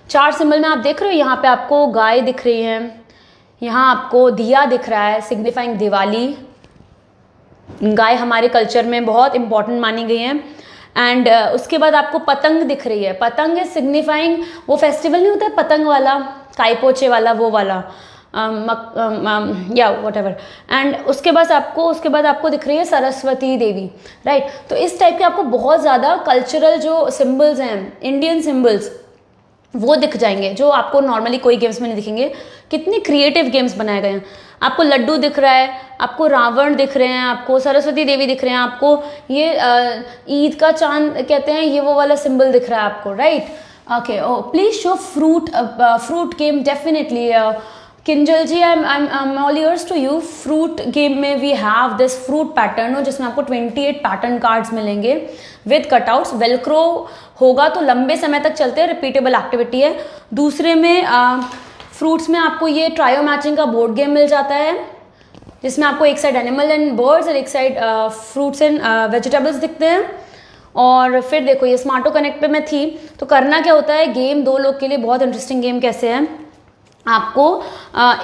4 सिंबल में आप देख रहे हो, यहाँ पे आपको गाय दिख रही है, यहाँ आपको दिया दिख रहा है सिग्निफाइंग दिवाली। गाय हमारे कल्चर में बहुत इंपॉर्टेंट मानी गई है। एंड उसके बाद आपको पतंग दिख रही है। पतंग इज सिग्निफाइंग, वो फेस्टिवल नहीं होता है पतंग वाला, काईपोचे वाला, वो वाला या वट एवर। एंड उसके बाद आपको दिख रही है सरस्वती देवी, राइट। तो इस टाइप के आपको बहुत ज़्यादा कल्चरल जो सिम्बल्स हैं, इंडियन सिम्बल्स, वो दिख जाएंगे जो आपको नॉर्मली कोई गेम्स में नहीं दिखेंगे। कितने क्रिएटिव गेम्स बनाए गए हैं। आपको लड्डू दिख रहा है, आपको रावण दिख रहे हैं, आपको सरस्वती देवी दिख रहे हैं, आपको ये ईद का चांद कहते हैं, ये वो वाला सिंबल दिख रहा है आपको, right. Okay, oh please show fruit game definitely. Kinjal ji, I'm all ears to you। Fruit game में we have this fruit pattern, जिसमें आपको 28 पैटर्न कार्ड्स मिलेंगे विद कटआउट्स। वेलक्रो होगा तो लंबे समय तक चलते हैं, रिपीटेबल एक्टिविटी है। दूसरे में फ्रूट्स में आपको ये ट्रायो मैचिंग का बोर्ड गेम मिल जाता है, जिसमें आपको एक साइड एनिमल एंड बर्ड्स और एक साइड फ्रूट्स एंड वेजिटेबल्स दिखते हैं। और फिर देखो ये स्मार्टो कनेक्ट पे मैं थी, तो करना क्या होता है, गेम 2 लोग के लिए बहुत इंटरेस्टिंग गेम कैसे है, आपको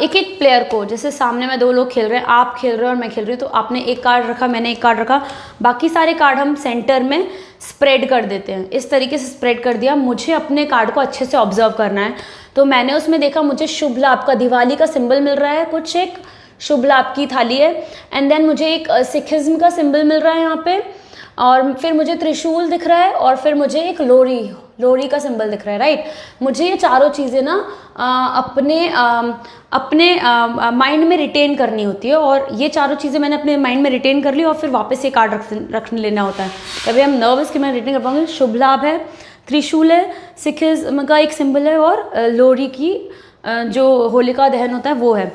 एक एक प्लेयर को, जैसे सामने में 2 लोग खेल रहे हैं, आप खेल रहे हो और मैं खेल रही हूँ, तो आपने एक कार्ड रखा, मैंने एक कार्ड रखा, बाकी सारे कार्ड हम सेंटर में स्प्रेड कर देते हैं। इस तरीके से स्प्रेड कर दिया। मुझे अपने कार्ड को अच्छे से ऑब्जर्व करना है, तो मैंने उसमें देखा मुझे शुभ लाभ का दिवाली का सिंबल मिल रहा है, कुछ एक शुभ लाभ की थाली है। एंड देन मुझे एक सिखिज्म का सिंबल मिल रहा है यहाँ पे, और फिर मुझे त्रिशूल दिख रहा है, और फिर मुझे एक लोरी का सिंबल दिख रहा है, राइट। मुझे ये चारों चीज़ें ना अपने माइंड में रिटेन करनी होती है, और ये चारों चीज़ें मैंने अपने माइंड में रिटेन कर ली, और फिर वापस ये कार्ड रख लेना होता है। कभी हम नर्वस कि मैं रिटेन कर पाऊंगी। शुभ लाभ है, त्रिशूल है, सिखिज्म का एक सिंबल है, और लोरी की जो होलिका दहन होता है वो है।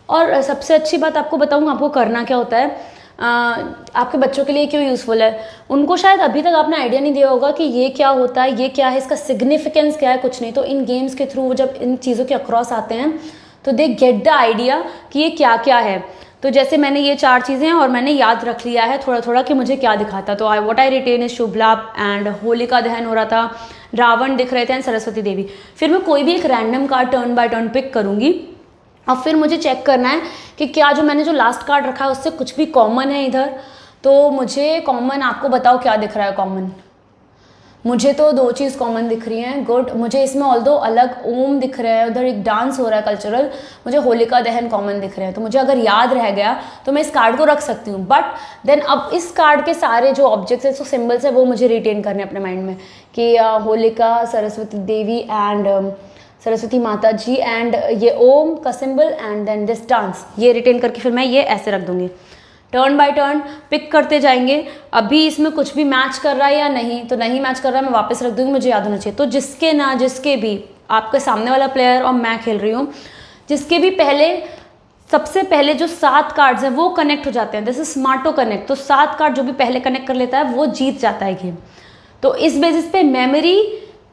और सबसे अच्छी बात आपको बताऊँ, आपको करना क्या होता है, आपके बच्चों के लिए क्यों यूज़फुल है। उनको शायद अभी तक आपने आइडिया नहीं दिया होगा कि ये क्या होता है, ये क्या है, इसका सिग्निफिकेंस क्या है, कुछ नहीं। तो इन गेम्स के थ्रू जब इन चीज़ों के अक्रॉस आते हैं तो दे गेट द आइडिया कि ये क्या क्या है। तो जैसे मैंने ये 4 चीज़ें और मैंने याद रख लिया है थोड़ा थोड़ा कि मुझे क्या दिखाता। तो व्हाट आई रिटेन इज शुभ लाभ एंड होलिका दहन हो रहा था, रावण दिख रहे थे एंड सरस्वती देवी। फिर मैं कोई भी एक random card turn by turn pick करूँगी, और फिर मुझे चेक करना है कि क्या मैंने जो लास्ट कार्ड रखा है उससे कुछ भी कॉमन है इधर। तो मुझे कॉमन, आपको बताओ क्या दिख रहा है कॉमन। मुझे तो 2 चीज़ कॉमन दिख रही हैं, गुड। मुझे इसमें ऑल्दो अलग ओम दिख रहा है, उधर एक डांस हो रहा है कल्चरल, मुझे होलिका दहन कॉमन दिख रहे हैं। तो मुझे अगर याद रह गया तो मैं इस कार्ड को रख सकती हूँ, बट देन अब इस कार्ड के सारे जो ऑब्जेक्ट्स है, जो सिम्बल्स है, वो मुझे रिटेन करने अपने माइंड में कि होलिका, सरस्वती देवी एंड सरस्वती माता जी एंड ये ओम का symbol and then this dance, ये रिटेन करके फिर मैं ये ऐसे रख दूंगी। टर्न बाय टर्न पिक करते जाएंगे। अभी इसमें कुछ भी मैच कर रहा है या नहीं, तो नहीं मैच कर रहा है मैं वापस रख दूंगी, मुझे याद होना चाहिए। तो जिसके भी आपके सामने वाला प्लेयर और मैं खेल रही हूँ, जिसके भी सबसे पहले जो 7 कार्ड्स हैं वो कनेक्ट हो जाते हैं, दिस इज स्मार्टो कनेक्ट। तो 7 कार्ड जो भी पहले कनेक्ट कर लेता है वो जीत जाता है गेम। तो इस बेसिस पे मेमोरी,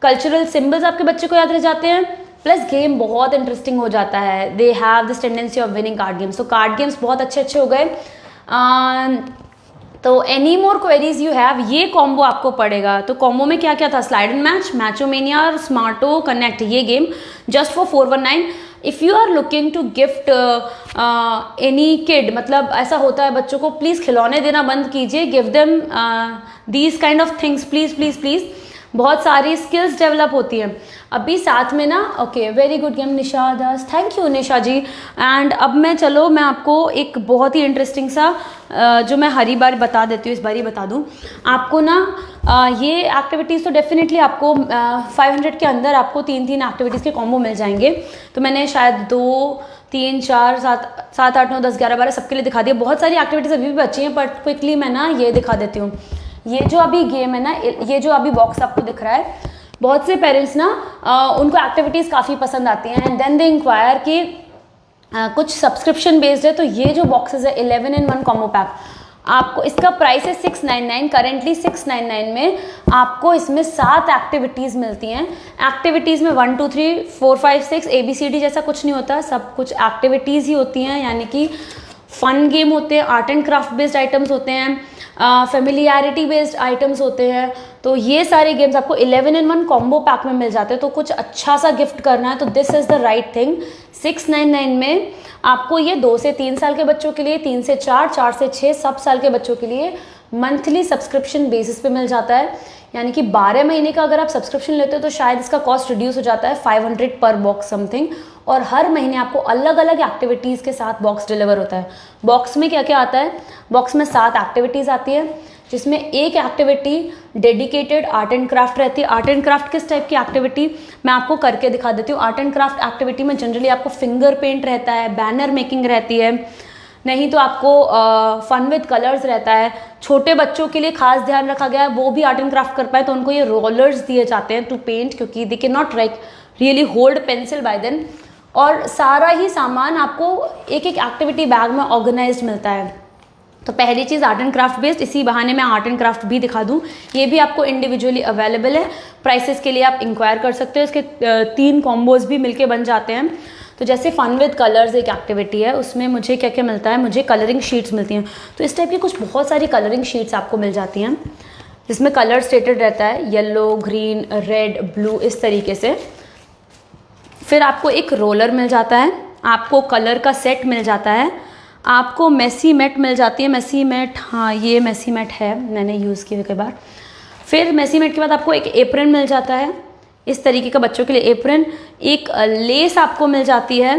कल्चरल सिंबल्स आपके बच्चे को याद रह जाते हैं, प्लस गेम बहुत इंटरेस्टिंग हो जाता है। They have this tendency of winning card games. तो कार्ड गेम्स बहुत अच्छे हो गए। तो any more queries you have, ये कॉम्बो आपको पड़ेगा। तो कॉम्बो में क्या क्या था, स्लाइड एंड मैच, मैचोमेनिया और स्मार्टो कनेक्ट, ये game just for 419। If you are looking to gift any kid, मतलब ऐसा होता है बच्चों को, प्लीज़ खिलौने देना बंद कीजिए, give them these kind of things please please please. बहुत सारी स्किल्स डेवलप होती हैं अभी साथ में ना। Okay, very good game Nisha Das, thank you Nisha ji. And अब मैं आपको एक बहुत ही इंटरेस्टिंग सा जो मैं हरी बार बता देती हूँ, इस बार ही बता दूँ आपको ना। ये एक्टिविटीज़ तो डेफिनेटली आपको 500 के अंदर आपको 3 एक्टिविटीज़ के कॉम्बो मिल जाएंगे। तो मैंने शायद 2, 3, 4, 7, 8, 9, 10, 11, 12 सबके लिए दिखा दिया। बहुत सारी एक्टिविटीज़ अभी भी बची हैं, बट क्विकली मैं ना ये दिखा देती हूँ। ये जो अभी गेम है ना, ये जो अभी बॉक्स आपको दिख रहा है, बहुत से पेरेंट्स ना उनको एक्टिविटीज़ काफ़ी पसंद आती हैं एंड देन दे इंक्वायर कि कुछ सब्सक्रिप्शन बेस्ड है। तो ये जो बॉक्सेस है 11 in 1 कॉम्बो पैक, आपको इसका प्राइस है 699, करेंटली 699 में आपको इसमें 7 एक्टिविटीज़ मिलती हैं। एक्टिविटीज़ में 1, 2, 3, 4, 5, 6 ABCD जैसा कुछ नहीं होता, सब कुछ एक्टिविटीज़ ही होती हैं, यानी कि फन गेम होते हैं, art and craft based items होते हैं, फेमिलियरिटी बेस्ड आइटम्स होते हैं। तो ये सारे गेम्स आपको 11 in 1 कॉम्बो पैक में मिल जाते हैं। तो कुछ अच्छा सा गिफ्ट करना है तो this is the right thing. 699 में आपको ये 2 से 3 साल के बच्चों के लिए, 3 से 4, 4 से 6 सब साल के बच्चों के लिए मंथली सब्सक्रिप्शन बेसिस पे मिल जाता है। यानी कि 12 महीने का अगर आप सब्सक्रिप्शन लेते हो तो शायद इसका कॉस्ट रिड्यूस हो जाता है 500 पर बॉक्स समथिंग। और हर महीने आपको अलग अलग एक्टिविटीज़ के साथ बॉक्स डिलीवर होता है। बॉक्स में क्या क्या आता है? बॉक्स में 7 एक्टिविटीज़ आती है, जिसमें एक activity dedicated art and craft रहती है। आर्ट एंड क्राफ्ट किस टाइप की एक्टिविटी मैं आपको करके दिखा देती हूँ। आर्ट एंड क्राफ्ट एक्टिविटी में जनरली आपको फिंगर पेंट रहता है, बैनर मेकिंग रहती है, नहीं तो आपको फन विद कलर्स रहता है। छोटे बच्चों के लिए खास ध्यान रखा गया है वो भी आर्ट एंड क्राफ्ट कर पाए तो उनको ये रोलर्स दिए जाते हैं टू पेंट, क्योंकि they can not like really hold pencil by then. और सारा ही सामान आपको एक एक एक्टिविटी बैग में ऑर्गेनाइज्ड मिलता है। तो पहली चीज़ आर्ट एंड क्राफ्ट बेस्ड, इसी बहाने मैं आर्ट एंड क्राफ्ट भी दिखा दूँ। ये भी आपको इंडिविजुअली अवेलेबल है, प्राइसेस के लिए आप इंक्वायर कर सकते हो। इसके 3 कॉम्बोज भी मिलके बन जाते हैं। तो जैसे फन विद कलर्स एक एक्टिविटी है, उसमें मुझे क्या क्या मिलता है, मुझे कलरिंग शीट्स मिलती हैं। तो इस टाइप की कुछ बहुत सारी कलरिंग शीट्स आपको मिल जाती हैं, जिसमें कलर स्टेटेड रहता है, येलो, ग्रीन, रेड, ब्लू, इस तरीके से। फिर आपको एक रोलर मिल जाता है, आपको कलर का सेट मिल जाता है, आपको मेसी मैट मिल जाती है। मेसी मैट, हाँ ये मेसी मैट है, मैंने यूज़ किया कई बार। फिर मेसी मैट के बाद आपको एक एप्रन मिल जाता है, इस तरीके का बच्चों के लिए एप्रन। एक लेस आपको मिल जाती है,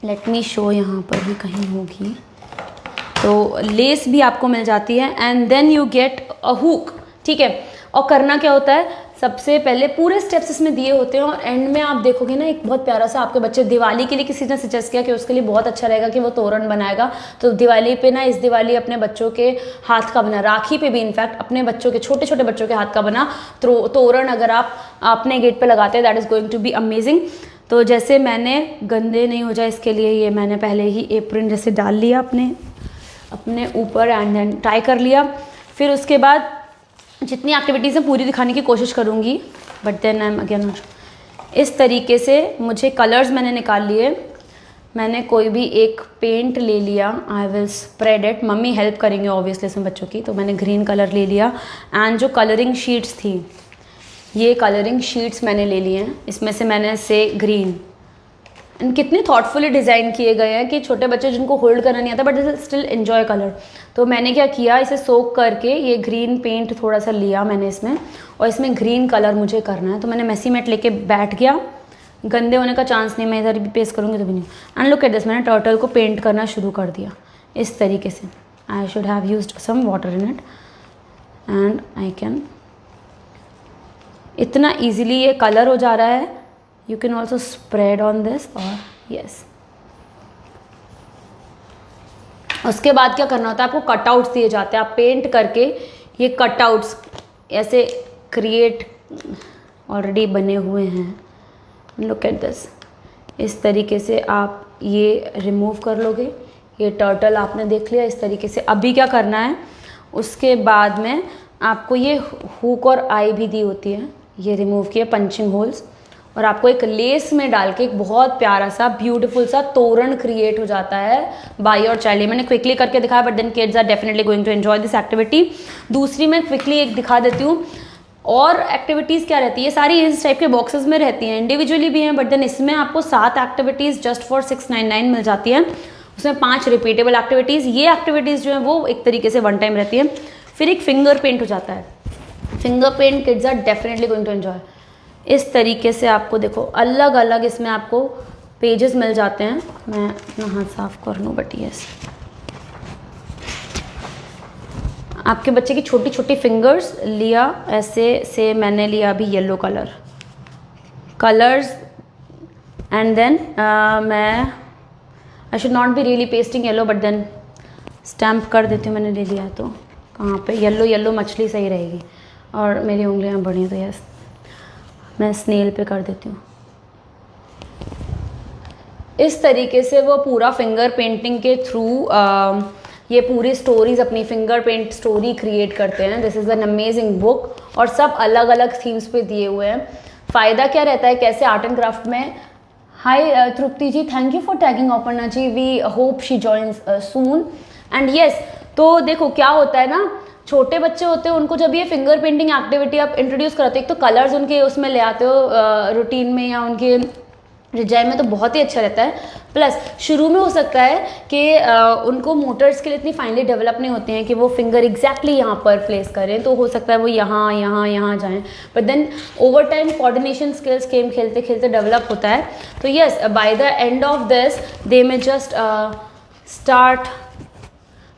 लेट मी शो, यहाँ पर भी कहीं होगी, तो लेस भी आपको मिल जाती है। And then you get a hook, ठीक है। और करना क्या होता है, सबसे पहले पूरे स्टेप्स इसमें दिए होते हैं और एंड में आप देखोगे ना एक बहुत प्यारा सा, आपके बच्चे दिवाली के लिए किसी ने सजेस्ट किया कि उसके लिए बहुत अच्छा रहेगा कि वो तोरण बनाएगा। तो दिवाली पे ना, इस दिवाली अपने बच्चों के हाथ का बना, राखी पे भी इनफैक्ट अपने बच्चों के, छोटे छोटे बच्चों के हाथ का बना तोरण अगर आप अपने गेट पे लगाते हैं, that is going to be amazing. तो जैसे मैंने, गंदे नहीं हो जाए इसके लिए, ये मैंने पहले ही एप्रन जैसे डाल लिया अपने ऊपर एंड देन टाई कर लिया। फिर उसके बाद जितनी एक्टिविटीज़ हैं पूरी दिखाने की कोशिश करूँगी, but then I am again इस तरीके से। मुझे कलर्स मैंने निकाल लिए, मैंने कोई भी एक पेंट ले लिया, I will spread it, mummy help करेंगे ऑब्वियसली इसमें बच्चों की। तो मैंने ग्रीन कलर ले लिया एंड जो कलरिंग शीट्स थी, ये कलरिंग शीट्स मैंने ले लिए हैं। इसमें से मैंने से ग्रीन, एंड कितने थॉटफुली डिज़ाइन किए गए हैं कि छोटे बच्चे जिनको होल्ड करना नहीं आता बट स्टिल एंजॉय कलर। तो मैंने क्या किया, इसे सोक करके ये ग्रीन पेंट थोड़ा सा लिया मैंने इसमें, और इसमें ग्रीन कलर मुझे करना है। तो मैंने मेसी मैट लेके बैठ गया, गंदे होने का चांस नहीं, मैं इधर भी पेस्ट करूँगी तो भी नहीं। एंड लुक एट दिस, मैंने टर्टल को पेंट करना शुरू कर दिया इस तरीके से। I should have used some water in it and I can, इतना ईजिली ये कलर हो जा रहा है। You can also spread on this or yes। उसके बाद क्या करना होता है, आपको कटआउट्स दिए जाते हैं। आप पेंट करके ये कटआउट्स ऐसे क्रिएट ऑलरेडी बने हुए हैं, लुक एट दिस। इस तरीके से आप ये रिमूव कर लोगे। ये टर्टल आपने देख लिया इस तरीके से। अभी क्या करना है, उसके बाद में आपको ये हुक और आई भी दी होती है, ये रिमूव किए पंचिंग होल्स, और आपको एक लेस में डाल के एक बहुत प्यारा सा ब्यूटीफुल सा तोरण क्रिएट हो जाता है बाय योर चाइल्ड। मैंने क्विकली करके दिखाया but then kids are definitely going to enjoy this activity. दूसरी मैं क्विकली एक दिखा देती हूँ। और एक्टिविटीज़ क्या रहती है, ये सारी इस टाइप के बॉक्सेस में रहती हैं, इंडिविजुअली भी हैं, बट देन इसमें आपको 7 एक्टिविटीज़ जस्ट फॉर 699 मिल जाती हैं। उसमें 5 रिपीटेबल एक्टिविटीज़, ये एक्टिविटीज़ जो है वो एक तरीके से वन टाइम रहती है। फिर एक फिंगर पेंट हो जाता है, finger paint kids are definitely going to enjoy. इस तरीके से आपको देखो अलग अलग इसमें आपको पेजेस मिल जाते हैं। मैं अपना हाथ साफ कर लूँ, बट यस, आपके बच्चे की छोटी छोटी फिंगर्स लिया ऐसे से, मैंने लिया अभी येलो कलर्स एंड देन मैं, I should not be really pasting yellow, but then stamp कर देती हूँ। मैंने ले लिया तो कहाँ पे येलो मछली सही रहेगी, और मेरी उंगलियाँ बड़ी हैं तो यस, मैं स्नेल पे कर देती हूँ। इस तरीके से वो पूरा फिंगर पेंटिंग के थ्रू ये पूरी स्टोरीज, अपनी फिंगर पेंट स्टोरी क्रिएट करते हैं। This is an amazing book, और सब अलग अलग थीम्स पे दिए हुए हैं। फ़ायदा क्या रहता है, कैसे आर्ट एंड क्राफ्ट में hi Tripti ji, thank you for tagging Aparna ji, we hope she joins soon. And yes, तो देखो क्या होता है ना, छोटे बच्चे होते हैं उनको जब ये फिंगर पेंटिंग एक्टिविटी आप इंट्रोड्यूस कराते हो, एक तो कलर्स उनके उसमें ले आते हो रूटीन में या उनके रिजाई में, तो बहुत ही अच्छा रहता है। प्लस शुरू में हो सकता है कि उनको मोटर स्किल इतनी फाइनली डेवलप नहीं होती हैं कि वो फिंगर एग्जैक्टली यहाँ पर प्लेस करें, तो हो सकता है वो यहाँ यहाँ यहाँ जाएं, but then over time coordination skills game खेलते खेलते डेवलप होता है। तो yes, by the end of this day में just start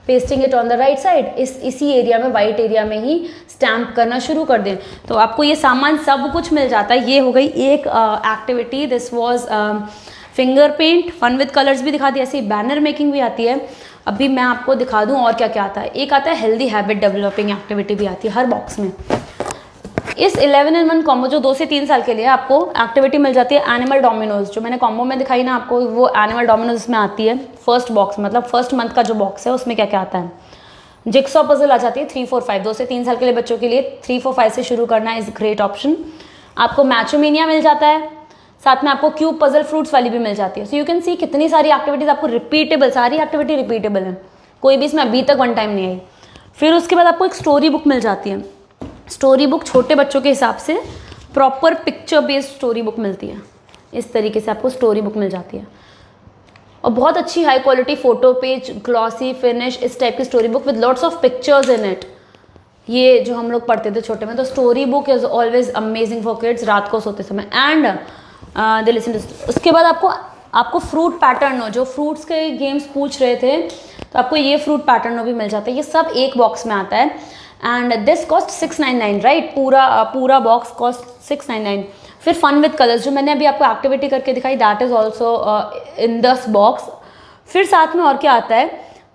pasting it on the right side, इसी एरिया में, वाइट एरिया में ही स्टैम्प करना शुरू कर दें, तो आपको ये सामान सब कुछ मिल जाता है। ये हो गई एक activity, this was finger paint, fun with colours भी दिखा दिया, ऐसी बैनर मेकिंग भी आती है। अभी मैं आपको दिखा दूं और क्या क्या आता है। एक आता है हेल्दी हैबिट डेवलपिंग एक्टिविटी भी आती है हर बॉक्स में। इस 11 in 1 कॉम्बो जो 2 से 3 साल के लिए आपको एक्टिविटी मिल जाती है एनिमल डोमिनोज, जो मैंने कॉम्बो में दिखाई ना आपको, वो एनिमल डोमिनोज में आती है। फर्स्ट बॉक्स मतलब फर्स्ट मंथ का जो बॉक्स है उसमें क्या क्या आता है। जिक्सॉ पजल आ जाती है 3, 4, 5, 2 से 3 साल के लिए बच्चों के लिए 3, 4, 5 से शुरू करना इज ग्रेट ऑप्शन। आपको मैचोमेनिया मिल जाता है, साथ में आपको क्यूब पजल फ्रूट्स वाली भी मिल जाती है। सो यू कैन सी कितनी सारी एक्टिविटीज आपको रिपीटेबल, सारी एक्टिविटी रिपीटेबल है, कोई भी इसमें अभी तक वन टाइम नहीं आई। फिर उसके बाद आपको एक स्टोरी बुक मिल जाती है। स्टोरी बुक छोटे बच्चों के हिसाब से proper picture based story book मिलती है, इस तरीके से आपको स्टोरी बुक मिल जाती है, और बहुत अच्छी high quality photo page, glossy finish, इस टाइप की story book with lots of pictures in it. ये जो हम लोग पढ़ते थे छोटे में, तो story book is always amazing for kids रात को सोते समय। And they listen to. उसके बाद आपको फ्रूट पैटर्न, जो फ्रूट्स के गेम्स पूछ रहे थे, तो आपको ये फ्रूट पैटर्न भी मिल जाता है। ये सब एक बॉक्स में आता है एंड दिस कॉस्ट 699, राइट, पूरा बॉक्स कॉस्ट 699। फिर फन विद कलर्स जो मैंने अभी आपको एक्टिविटी करके दिखाई, that is also in this box. फिर साथ में और क्या आता है,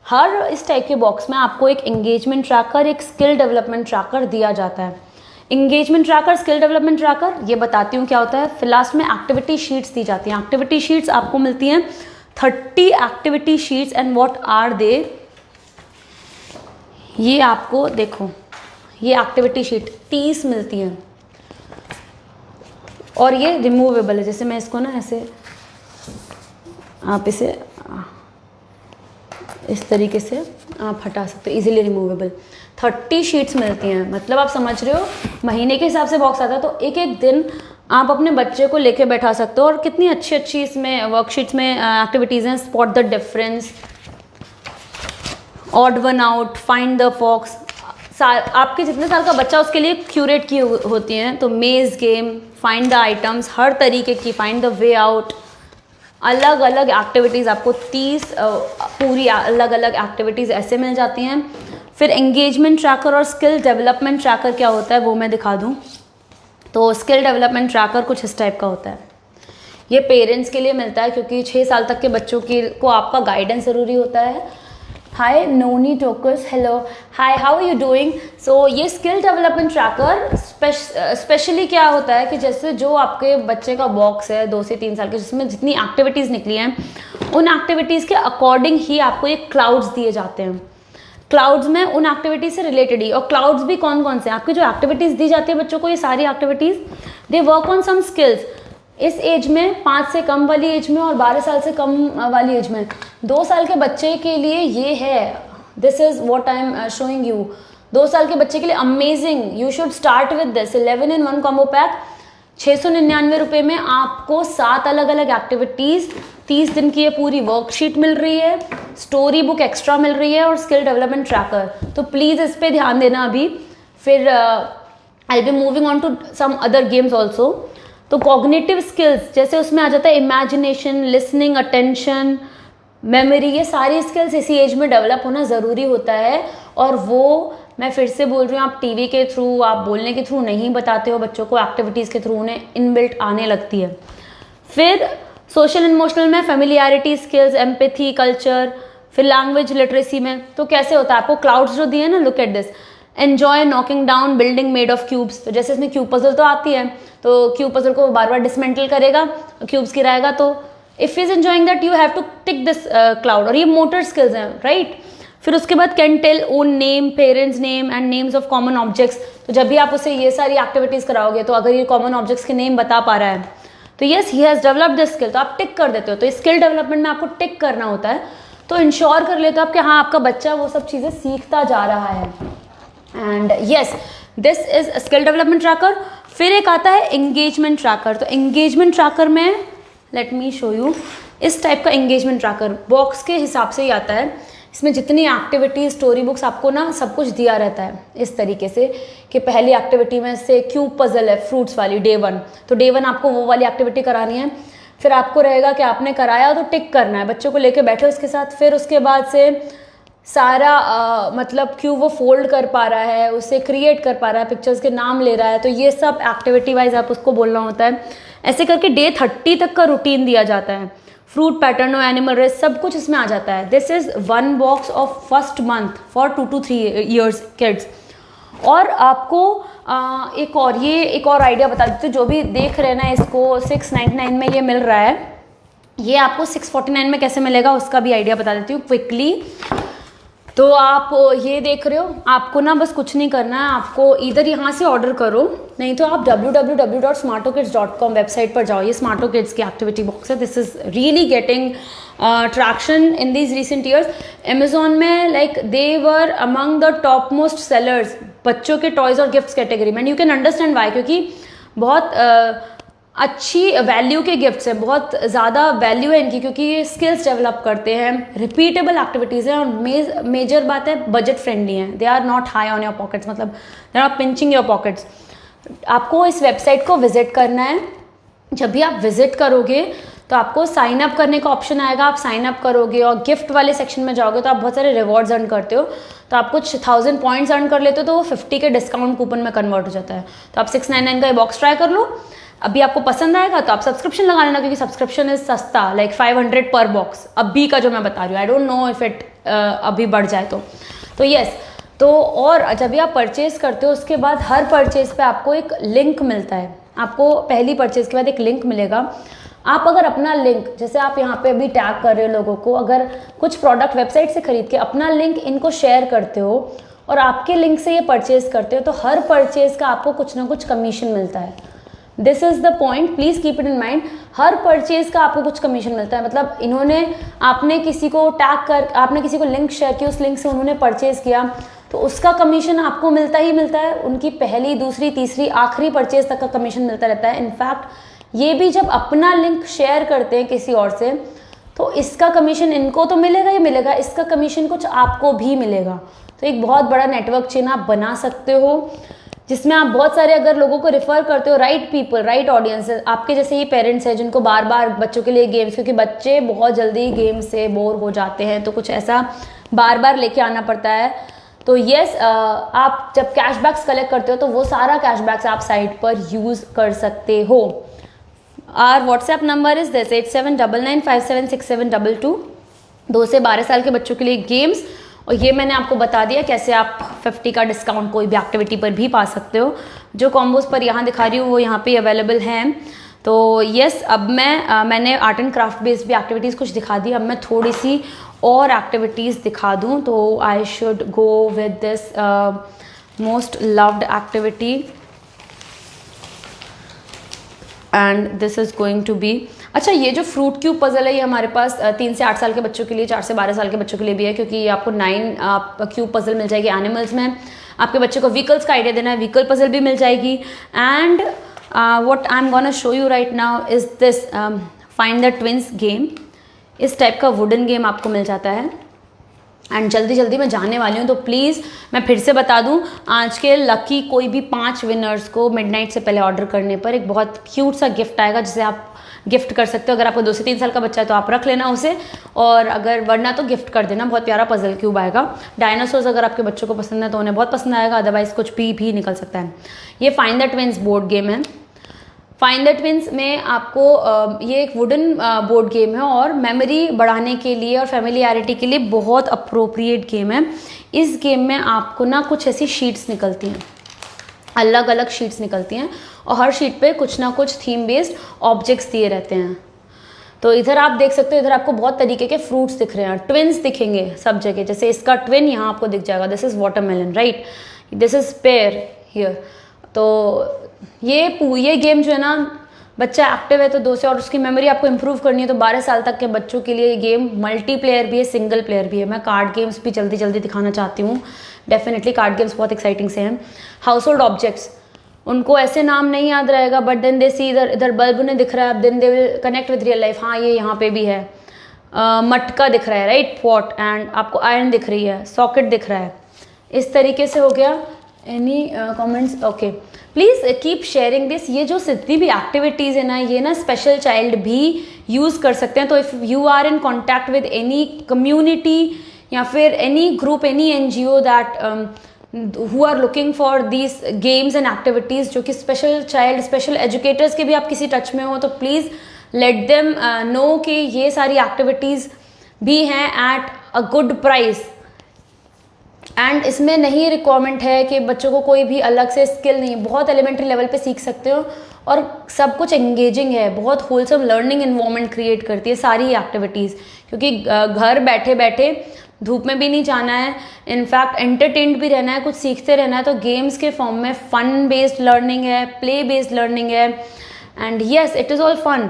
हर इस टाइप के बॉक्स में आपको एक एंगेजमेंट ट्रैकर, एक स्किल डेवलपमेंट ट्रैकर दिया जाता है। Engagement tracker, skill development tracker, ये बताती हूँ क्या होता है। फिर लास्ट में एक्टिविटी शीट्स दी जाती हैं। एक्टिविटी शीट्स आपको मिलती हैं 30 activity sheets and what are they, ये आपको देखो, ये एक्टिविटी शीट 30 मिलती हैं और ये रिमूवेबल है। जैसे मैं इसको ना ऐसे, आप इसे इस तरीके से आप हटा सकते हो, इजीली रिमूवेबल। 30 शीट्स मिलती हैं, मतलब आप समझ रहे हो महीने के हिसाब से बॉक्स आता है, तो एक एक दिन आप अपने बच्चे को लेके बैठा सकते हो। और कितनी अच्छी अच्छी इसमें वर्कशीट्स में एक्टिविटीज़ हैं। Spot the difference, odd one out, find the fox, आपके जितने साल का बच्चा उसके लिए क्यूरेट की होती हैं। तो मेज गेम, फाइंड द आइटम्स, हर तरीके की, फाइंड द वे आउट, अलग अलग एक्टिविटीज़ आपको 30 पूरी अलग अलग एक्टिविटीज़ ऐसे मिल जाती हैं। फिर एंगेजमेंट ट्रैकर और स्किल डेवलपमेंट ट्रैकर क्या होता है वो मैं दिखा दूँ। तो स्किल डेवलपमेंट ट्रैकर कुछ इस टाइप का होता है। ये पेरेंट्स के लिए मिलता है क्योंकि 6 साल तक के बच्चों को आपका गाइडेंस ज़रूरी होता है। Hi Noni Tokas, hello, hi, how are you doing. So ये स्किल डेवलपमेंट ट्रैकर स्पेशली क्या होता है कि जैसे जो आपके बच्चे का बॉक्स है 2 से 3 साल के, जिसमें जितनी एक्टिविटीज़ निकली हैं, उन एक्टिविटीज़ के अकॉर्डिंग ही आपको ये क्लाउड्स दिए जाते हैं। क्लाउड्स में उन एक्टिविटीज से रिलेटेड ही, और क्लाउड्स भी कौन कौन से, आपकी जो एक्टिविटीज़ दी जाती है बच्चों को, ये सारी activities they work on some skills. इस एज में, 5 से कम वाली एज में और 12 साल से कम वाली एज में, 2 साल के बच्चे के लिए ये है, this is what I am showing you. 2 साल के बच्चे के लिए amazing, you should start with this 11 in 1 combo pack. 699 रुपये में आपको 7 अलग अलग एक्टिविटीज़, 30 दिन की ये पूरी वर्कशीट मिल रही है, स्टोरी बुक एक्स्ट्रा मिल रही है और स्किल डेवलपमेंट ट्रैकर। तो प्लीज़ इस पर ध्यान देना अभी। फिर I be moving on to some other games also. तो कॉग्निटिव स्किल्स, जैसे उसमें आ जाता है इमेजिनेशन, लिसनिंग, अटेंशन, मेमोरी, ये सारी स्किल्स इसी एज में डेवलप होना ज़रूरी होता है। और वो मैं फिर से बोल रही हूँ, आप टीवी के थ्रू, आप बोलने के थ्रू नहीं बताते हो बच्चों को, एक्टिविटीज़ के थ्रू उन्हें इनबिल्ट आने लगती है। फिर सोशल इमोशनल में फेमिलियरिटी स्किल्स, एम्पैथी, कल्चर। फिर लैंग्वेज लिटरेसी में तो कैसे होता है, आपको क्लाउड्स जो दिए ना, look at this, enjoy knocking down building made of cubes. तो जैसे इसमें क्यूब पजल तो आती है, तो क्यूब पजल को बार बार डिसमेंटल करेगा, क्यूब्स गिराएगा। तो if is enjoying that you have to tick this cloud, और ये मोटर स्किल्स हैं, राइट। फिर उसके बाद can tell own name, parents name and names of common objects. तो जब भी आप उसे ये सारी एक्टिविटीज़ कराओगे, तो अगर ये कॉमन ऑब्जेक्ट्स के नेम बता पा रहा है, तो yes he has developed the skill, तो आप टिक कर देते हो। तो स्किल डेवलपमेंट में आपको टिक करना होता है, तो इंश्योर कर लेते हो आप कि हाँ आपका बच्चा वो सब चीज़ें सीखता जा रहा है। And yes this is skill development tracker. फिर एक आता है एंगेजमेंट ट्रैकर। तो एंगेजमेंट ट्रैकर में लेट मी शो यू, इस टाइप का एंगेजमेंट ट्रैकर बॉक्स के हिसाब से ही आता है। इसमें जितनी एक्टिविटी, स्टोरी बुक्स, आपको ना सब कुछ दिया रहता है इस तरीके से कि पहली एक्टिविटी में से क्यूब पजल है फ्रूट्स वाली डे 1, तो डे 1 आपको वो वाली एक्टिविटी करानी है। फिर आपको रहेगा कि आपने कराया तो टिक करना है, बच्चों को लेके बैठे उसके साथ। फिर उसके बाद से सारा मतलब क्यों वो फोल्ड कर पा रहा है, उसे क्रिएट कर पा रहा है, पिक्चर्स के नाम ले रहा है, तो ये सब एक्टिविटी वाइज आप उसको बोलना होता है। ऐसे करके डे 30 तक का रूटीन दिया जाता है। फ्रूट पैटर्न और एनिमल रेस सब कुछ इसमें आ जाता है। This is 1 box of first month for 2 to 3 years kids. और आपको एक और आइडिया बता देती हूँ, जो भी देख रहे हैं ना इसको 699 में ये मिल रहा है, ये आपको 649 में कैसे मिलेगा उसका भी आइडिया बता देती हूँ क्विकली। तो आप ये देख रहे हो, आपको ना बस कुछ नहीं करना है, आपको इधर यहाँ से ऑर्डर करो, नहीं तो आप www.smartokids.com वेबसाइट पर जाओ। ये स्मार्टो किड्स की एक्टिविटी बॉक्स है। This is really getting traction in these recent years. Amazon में like they were among the top most sellers बच्चों के टॉयज और गिफ्ट्स कैटेगरी में। यू कैन अंडरस्टैंड वाई, क्योंकि बहुत अच्छी वैल्यू के गिफ्ट्स हैं, बहुत ज़्यादा वैल्यू है इनकी, क्योंकि ये स्किल्स डेवलप करते हैं, रिपीटेबल एक्टिविटीज़ हैं, और मेजर बात है बजट फ्रेंडली हैं। They are not high on your pockets, मतलब they are not pinching your pockets. आपको इस वेबसाइट को विजिट करना है। जब भी आप विजिट करोगे तो आपको साइन अप करने का ऑप्शन आएगा, आप साइन अप करोगे और गिफ्ट वाले सेक्शन में जाओगे तो आप बहुत सारे रिवॉर्ड्स अर्न करते हो। तो आप कुछ 1000 पॉइंट्स अर्न कर लेते हो तो वो 50 के डिस्काउंट कूपन में कन्वर्ट हो जाता है। तो आप 699 का ये बॉक्स ट्राई कर लो। अभी आपको पसंद आएगा तो आप सब्सक्रिप्शन लगा लेना, क्योंकि सब्सक्रिप्शन इज सस्ता, लाइक 500 पर बॉक्स अभी का जो मैं बता रही हूँ। I don't know if it अभी बढ़ जाए तो यस। तो और जब भी आप परचेज करते हो उसके बाद हर परचेज पे आपको एक लिंक मिलता है। आपको पहली परचेज के बाद एक लिंक मिलेगा। आप अगर अपना लिंक, जैसे आप यहाँ पे अभी टैग कर रहे हो लोगों को, अगर कुछ प्रोडक्ट वेबसाइट से खरीद के अपना लिंक इनको शेयर करते हो और आपके लिंक से ये परचेज करते हो, तो हर परचेज का आपको कुछ ना कुछ कमीशन मिलता है। This is the point, please keep it in mind. Her purchase का आपको कुछ कमीशन मिलता है। मतलब इन्होंने, आपने किसी को टैग कर, आपने किसी को लिंक शेयर किया, उस लिंक से उन्होंने परचेज किया तो उसका कमीशन आपको मिलता ही मिलता है। उनकी पहली, दूसरी, तीसरी, आखिरी परचेज तक का कमीशन मिलता रहता है। इनफैक्ट ये भी जब अपना लिंक शेयर करते हैं किसी और से तो इसका कमीशन इनको तो मिलेगा ही मिलेगा, इसका कमीशन कुछ आपको भी मिलेगा। तो एक बहुत बड़ा नेटवर्क चेन आप बना सकते हो, जिसमें आप बहुत सारे अगर लोगों को रेफर करते हो, राइट पीपल, राइट ऑडियंस, आपके जैसे ही पेरेंट्स हैं जिनको बार बार बच्चों के लिए गेम्स, क्योंकि बच्चे बहुत जल्दी गेम से बोर हो जाते हैं तो कुछ ऐसा बार बार लेके आना पड़ता है। तो यस, आप जब कैशबैक्स कलेक्ट करते हो तो वो सारा कैशबैक्स आप साइट पर यूज कर सकते हो। Our WhatsApp number is this 8799576722। 2 से 12 साल के बच्चों के लिए गेम्स, और ये मैंने आपको बता दिया कैसे आप 50 का डिस्काउंट कोई भी एक्टिविटी पर भी पा सकते हो। जो कॉम्बोज पर यहाँ दिखा रही हूँ वो यहाँ पे अवेलेबल हैं। तो यस, अब मैंने आर्ट एंड क्राफ्ट बेस्ड भी एक्टिविटीज़ कुछ दिखा दी, अब मैं थोड़ी सी और एक्टिविटीज़ दिखा दूँ। तो I should go with this most loved activity and this is going to be, अच्छा ये जो फ्रूट क्यूब पजल है ये हमारे पास 3 से 8 साल के बच्चों के लिए, 4 से 12 साल के बच्चों के लिए भी है, क्योंकि ये आपको 9 क्यूब पजल मिल जाएगी एनिमल्स में। आपके बच्चे को व्हीकल्स का आइडिया देना है, व्हीकल पजल भी मिल जाएगी। And what I am gonna show you right now is this find the twins game. इस टाइप का वुडन गेम आपको मिल जाता है। एंड जल्दी जल्दी मैं जाने वाली हूँ, तो प्लीज़ मैं फिर से बता दूँ, आज के लकी कोई भी 5 विनर्स को मिडनाइट से पहले ऑर्डर करने पर एक बहुत क्यूट सा गिफ्ट आएगा, जिसे आप गिफ्ट कर सकते हो। अगर आपको 2 से 3 साल का बच्चा है तो आप रख लेना उसे, और अगर वरना तो गिफ्ट कर देना। बहुत प्यारा पजल क्यूब आएगा। डायनासोर्स अगर आपके बच्चों को पसंद है तो उन्हें बहुत पसंद आएगा, अदरवाइज कुछ भी निकल सकता है। ये find the twins board game है। फाइंड द ट्विंस में आपको ये एक वुडन बोर्ड गेम है और मेमोरी बढ़ाने के लिए और फैमिलियरिटी के लिए बहुत अप्रोप्रिएट गेम है। इस गेम में आपको ना कुछ ऐसी शीट्स निकलती हैं, अलग अलग शीट्स निकलती हैं, और हर शीट पे कुछ ना कुछ थीम बेस्ड ऑब्जेक्ट्स दिए रहते हैं। तो इधर आप देख सकते हो, इधर आपको बहुत तरीके के फ्रूट्स दिख रहे हैं, ट्विन्स दिखेंगे सब जगह। जैसे इसका ट्विन यहाँ आपको दिख जाएगा, this is watermelon, right, this is pair here. तो ये गेम जो है ना बच्चा एक्टिव है तो 2 से, और उसकी मेमोरी आपको इंप्रूव करनी है तो 12 साल तक के बच्चों के लिए ये गेम मल्टीप्लेयर भी है, सिंगल प्लेयर भी है। मैं कार्ड गेम्स भी जल्दी जल्दी दिखाना चाहती हूँ, डेफिनेटली कार्ड गेम्स बहुत एक्साइटिंग से हैं। हाउस होल्ड ऑब्जेक्ट्स, उनको ऐसे नाम नहीं याद रहेगा, बट देन दे सी इधर बल्ब उन्हें दिख रहा है, then they will connect with real life. हाँ, ये यहाँ पे भी है, मटका दिख रहा है, राइट, पॉट, एंड आपको आयरन दिख रही है, सॉकेट दिख रहा है, इस तरीके से हो गया। Any comments? Okay, please keep sharing this. ये जो जितनी भी एक्टिविटीज़ है ना, ये ना स्पेशल चाइल्ड भी यूज़ कर सकते हैं। तो if you are in contact with any community या फिर any group, any NGO that who are looking for these games and activities, जो कि स्पेशल चाइल्ड, स्पेशल एजुकेटर्स के भी आप किसी टच में हो, तो प्लीज़ लेट देम नो कि ये सारी एक्टिविटीज़ भी हैं at a good price. And इसमें नहीं रिक्वायरमेंट है कि बच्चों को कोई भी अलग से स्किल नहीं, बहुत एलिमेंट्री लेवल पे सीख सकते हो, और सब कुछ एंगेजिंग है, बहुत होलसम लर्निंग इन्वायरमेंट क्रिएट करती है सारी एक्टिविटीज़, क्योंकि घर बैठे बैठे धूप में भी नहीं जाना है, इनफैक्ट एंटरटेन्ड भी रहना है, कुछ सीखते रहना है। तो गेम्स के फॉर्म में फन बेस्ड लर्निंग है, प्ले बेस्ड लर्निंग है, and yes it is all fun.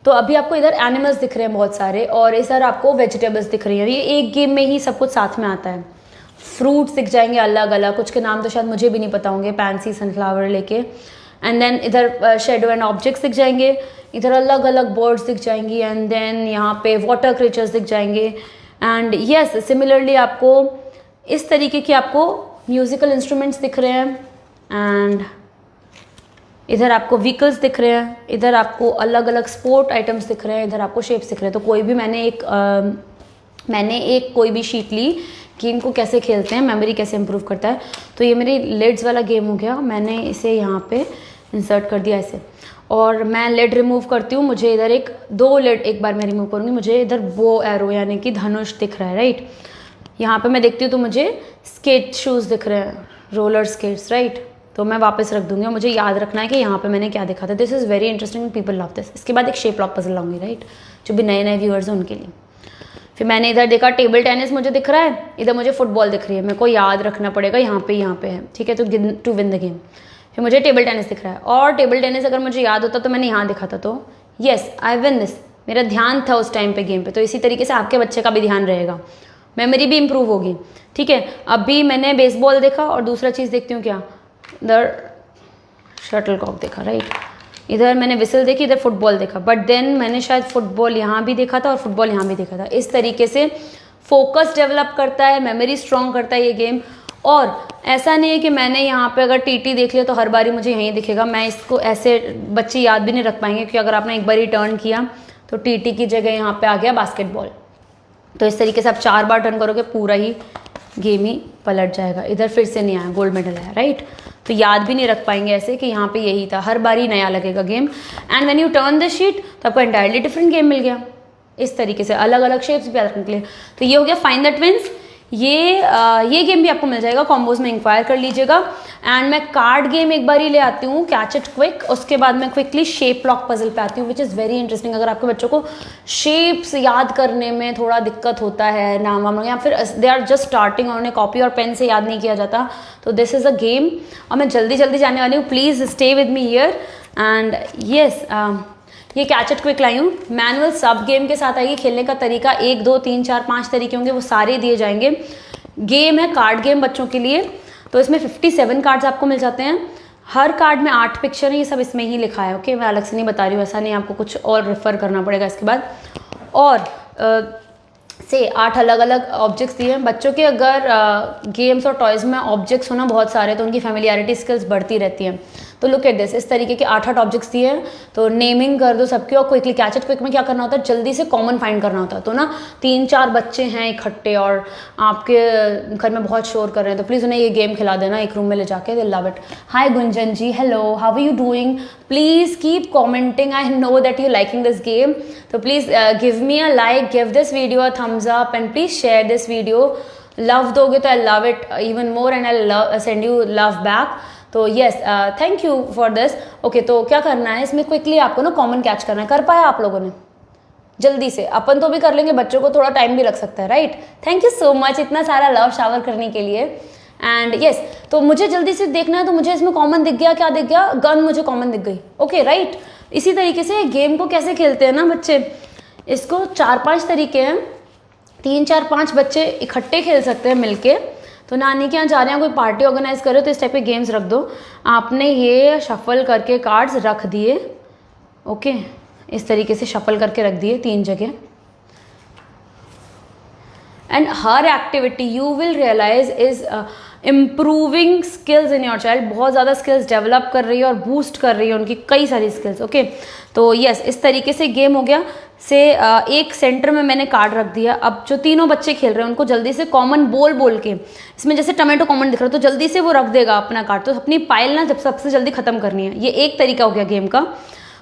तो अभी आपको इधर एनिमल्स दिख रहे हैं बहुत सारे, और इधर आपको वेजिटेबल्स दिख रही हैं। ये एक गेम में ही सब कुछ साथ में आता है। फ्रूट्स दिख जाएंगे अलग अलग, कुछ के नाम तो शायद मुझे भी नहीं पता होंगे, पैंसी, सनफ्लावर लेके। एंड देन इधर शेडो एंड ऑब्जेक्ट्स दिख जाएंगे, इधर अलग अलग बर्ड्स दिख जाएंगी, एंड देन यहाँ पे वाटर क्रीचर्स दिख जाएंगे। एंड येस, सिमिलरली आपको इस तरीके के आपको म्यूजिकल इंस्ट्रूमेंट्स दिख रहे हैं, एंड इधर आपको व्हीकल्स दिख रहे हैं, इधर आपको अलग अलग स्पोर्ट आइटम्स दिख रहे हैं, इधर आपको शेप्स दिख रहे हैं। तो कोई भी मैंने एक कोई भी शीट ली, गेम को कैसे खेलते हैं, मेमोरी कैसे इंप्रूव करता है। तो ये मेरी लिड्स वाला गेम हो गया, मैंने इसे यहाँ पे इंसर्ट कर दिया ऐसे, और मैं लिड रिमूव करती हूँ, मुझे इधर दो लिड एक बार मैं रिमूव करूँगी, मुझे इधर बो एरो यानी कि धनुष दिख रहा है, राइट। यहाँ पे मैं देखती हूँ तो मुझे स्केट शूज़ दिख रहे हैं, रोलर स्केट्स, राइट। तो मैं वापस रख दूंगी, और मुझे याद रखना है कि यहाँ पे मैंने क्या देखा था। This is very interesting, people love this. इसके बाद एक शेप लॉक पजल लाऊंगी, राइट, जो भी नए नए व्यूअर्स हैं उनके लिए। फिर मैंने इधर देखा टेबल टेनिस मुझे दिख रहा है, इधर मुझे फुटबॉल दिख रही है, मेरे को याद रखना पड़ेगा यहाँ पे है, ठीक है, तो टू विन द गेम। फिर मुझे टेबल टेनिस दिख रहा है, और टेबल टेनिस अगर मुझे याद होता तो मैंने यहाँ देखा था, तो येस आई विन दिस, मेरा ध्यान था उस टाइम पे गेम पे। तो इसी तरीके से आपके बच्चे का भी ध्यान रहेगा, मेमोरी भी इंप्रूव होगी, ठीक है। अभी मैंने बेसबॉल देखा, और दूसरा चीज़ देखती हूँ क्या, इधर शटल कॉक देखा, राइट। इधर मैंने विसल देखी, इधर फुटबॉल देखा, बट देन मैंने शायद फुटबॉल यहाँ भी देखा था और फुटबॉल यहाँ भी देखा था। इस तरीके से फोकस डेवलप करता है, मेमोरी स्ट्रॉन्ग करता है ये गेम। और ऐसा नहीं है कि मैंने यहाँ पे अगर टीटी देख लिया तो हर बारी मुझे यहीं दिखेगा, मैं इसको ऐसे बच्चे याद भी नहीं रख पाएंगे, क्योंकि अगर आपने एक बार टर्न किया तो टीटी की जगह यहाँ पे आ गया बास्केटबॉल। तो इस तरीके से आप 4 बार टर्न करोगे, पूरा ही गेम ही पलट जाएगा। इधर फिर से नहीं आया, गोल्ड मेडल आया, राइट। तो याद भी नहीं रख पाएंगे ऐसे कि यहाँ पे यही था, हर बार ही नया लगेगा game. And when U turn the sheet तो आपको एंटायरली डिफरेंट गेम मिल गया। इस तरीके से अलग अलग शेप्स भी याद रखने के लिए। तो ये हो गया फाइंड द ट्विंस। ये गेम भी आपको मिल जाएगा, कॉम्बोज में इंक्वायर कर लीजिएगा। एंड मैं कार्ड गेम एक बार ही ले आती हूँ, कैच इट क्विक, उसके बाद मैं क्विकली शेप लॉक पजल पे आती हूँ, विच इज़ वेरी इंटरेस्टिंग। अगर आपके बच्चों को शेप्स याद करने में थोड़ा दिक्कत होता है, नाम वाम, या फिर दे आर जस्ट स्टार्टिंग, उन्हें कॉपी और पेन से याद नहीं किया जाता, तो दिस इज़ अ गेम। और मैं जल्दी जल्दी जाने वाली हूँ, please stay with me here. And yes, ये कैच इट क्विक लाई हूँ, मैनुअल सब गेम के साथ आएगी। खेलने का तरीका 1 2 3 4 5 तरीके होंगे, वो सारे दिए जाएंगे। गेम है कार्ड गेम बच्चों के लिए, तो इसमें 57 कार्ड्स आपको मिल जाते हैं। हर कार्ड में 8 पिक्चर है, ये सब इसमें ही लिखा है, ओके। मैं अलग से नहीं बता रही हूँ, ऐसा नहीं आपको कुछ और रेफर करना पड़ेगा इसके बाद। और से 8 अलग अलग ऑब्जेक्ट्स दिए हैं बच्चों के। अगर गेम्स और टॉयज़ में ऑब्जेक्ट्स होना बहुत सारे, तो उनकी फैमिलियरिटी स्किल्स बढ़ती रहती हैं। तो लुक एट दिस, इस तरीके के 8 ऑब्जेक्ट्स दिए हैं, तो नेमिंग कर दो सबकी। और क्विकली कैच इट क्विक में क्या करना होता है, जल्दी से कॉमन फाइंड करना होता है। तो ना 3-4 बच्चे हैं इकट्ठे और आपके घर में बहुत शोर कर रहे हैं, तो प्लीज़ उन्हें ये गेम खिला देना एक रूम में ले जाके, they love it. Hi Gunjan ji, hello, how are you doing? Please keep commenting, I know that you liking this game. तो please give me a like, give this video a thumbs up, and please share this video. Love दोगे तो I love it even more, and I send you love back. तो yes, thank you for this. Okay, तो क्या करना है इसमें, quickly आपको ना कॉमन कैच करना है। कर पाया आप लोगों ने? जल्दी से, अपन तो भी कर लेंगे, बच्चों को थोड़ा टाइम भी लग सकता है, right. Thank you so much इतना सारा लव शावर करने के लिए। एंड येस, तो मुझे जल्दी से देखना है, तो मुझे इसमें कॉमन दिख गया, क्या दिख गया, गन मुझे कॉमन दिख गई, ओके, राइट। इसी तरीके से गेम को कैसे खेलते हैं ना बच्चे, इसको 4-5 तरीके हैं, 3-4-5 बच्चे इकट्ठे खेल सकते हैं मिलके। तो नानी के यहाँ जा रहे हैं, कोई पार्टी ऑर्गेनाइज कर रहे हो तो इस टाइप के गेम्स रख दो। आपने ये शफल करके कार्ड्स रख दिए, ओके, इस तरीके से शफल करके रख दिए 3 जगह। एंड हर activity you will realise is improving skills in your child, बहुत ज़्यादा स्किल्स डेवलप कर रही है और बूस्ट कर रही है उनकी कई सारी स्किल्स, ओके। तो यस, इस तरीके से गेम हो गया। से एक सेंटर में मैंने कार्ड रख दिया। अब जो तीनों बच्चे खेल रहे हैं उनको जल्दी से कॉमन बोल के, इसमें जैसे टमाटो कॉमन दिख रहा है तो जल्दी से वो रख देगा अपना कार्ड। तो अपनी पाइल ना जब सबसे जल्दी खत्म करनी है, ये एक तरीका हो गया गेम का।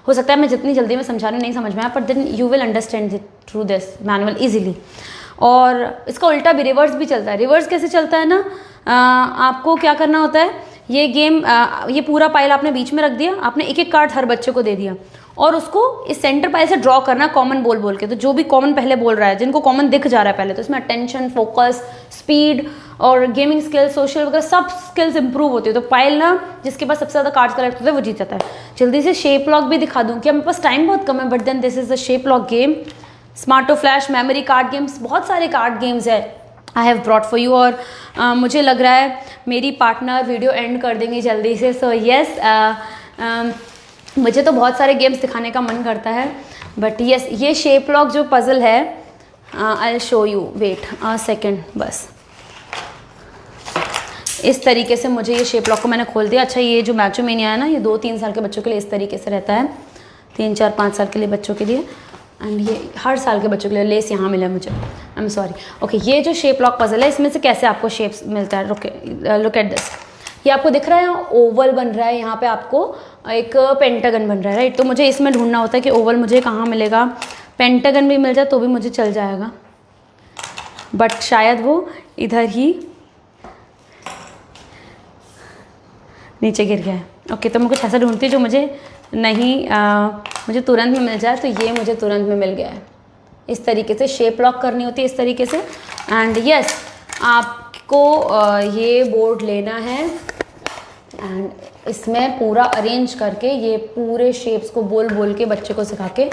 हो सकता है मैं जितनी जल्दी में समझा रही हूँ नहीं समझ में आया, but then you will understand it through this manual easily. और इसका उल्टा भी, रिवर्स भी चलता है। रिवर्स कैसे चलता है ना, आपको क्या करना होता है, ये गेम ये पूरा पाइल आपने बीच में रख दिया, आपने एक एक कार्ड हर बच्चे को दे दिया और उसको इस सेंटर पाइल से ड्रॉ करना कॉमन बोल के। तो जो भी कॉमन पहले बोल रहा है, जिनको कॉमन दिख जा रहा है पहले, तो इसमें अटेंशन, फोकस, स्पीड और गेमिंग स्किल्स, सोशल वगैरह सब स्किल्स इंप्रूव होती है। तो पाइल ना जिसके पास सबसे ज़्यादा कार्ड्स कलेक्ट होते हैं वो जीत जाता है। जल्दी से शेप लॉक भी दिखा दूँ, कि मेरे पास टाइम बहुत कम है, but then this is the shape lock game. Smarto flash, memory card games, बहुत सारे कार्ड गेम्स है I have brought for you. और मुझे लग रहा है मेरी पार्टनर वीडियो एंड कर देंगी जल्दी से। सो येस, मुझे तो बहुत सारे गेम्स दिखाने का मन करता है, बट येस, ये शेप लॉक जो पजल है, I will show you, wait a second बस। इस तरीके से मुझे ये शेप लॉक को मैंने खोल दिया। अच्छा, ये जो मैचोमेनिया है ना, ये 2-3 साल के बच्चों के लिए इस तरीके से रहता है, 3-4-5 साल के लिए बच्चों के लिए, एंड ये हर साल के बच्चों के लिए। लेस यहाँ मिला मुझे, आई एम सॉरी। ओके, ये जो शेप लॉक पजल है, इसमें से कैसे आपको शेप्स मिलता है, लुक एट दिस। ये आपको दिख रहा है, यहाँ ओवल बन रहा है, यहाँ पे आपको एक पेंटागन बन रहा है, राइट। तो मुझे इसमें ढूंढना होता है कि ओवल मुझे कहाँ मिलेगा। पेंटागन भी मिल जाए तो भी मुझे चल जाएगा, बट शायद वो इधर ही नीचे गिर गया है। ओके, तो मैं कुछ ऐसा ढूंढती हूँ जो मुझे नहीं मुझे तुरंत में मिल जाए। तो ये मुझे तुरंत में मिल गया है। इस तरीके से शेप लॉक करनी होती है, इस तरीके से। एंड यस, आपको ये बोर्ड लेना है एंड इसमें पूरा अरेंज करके ये पूरे शेप्स को बोल के बच्चे को सिखा के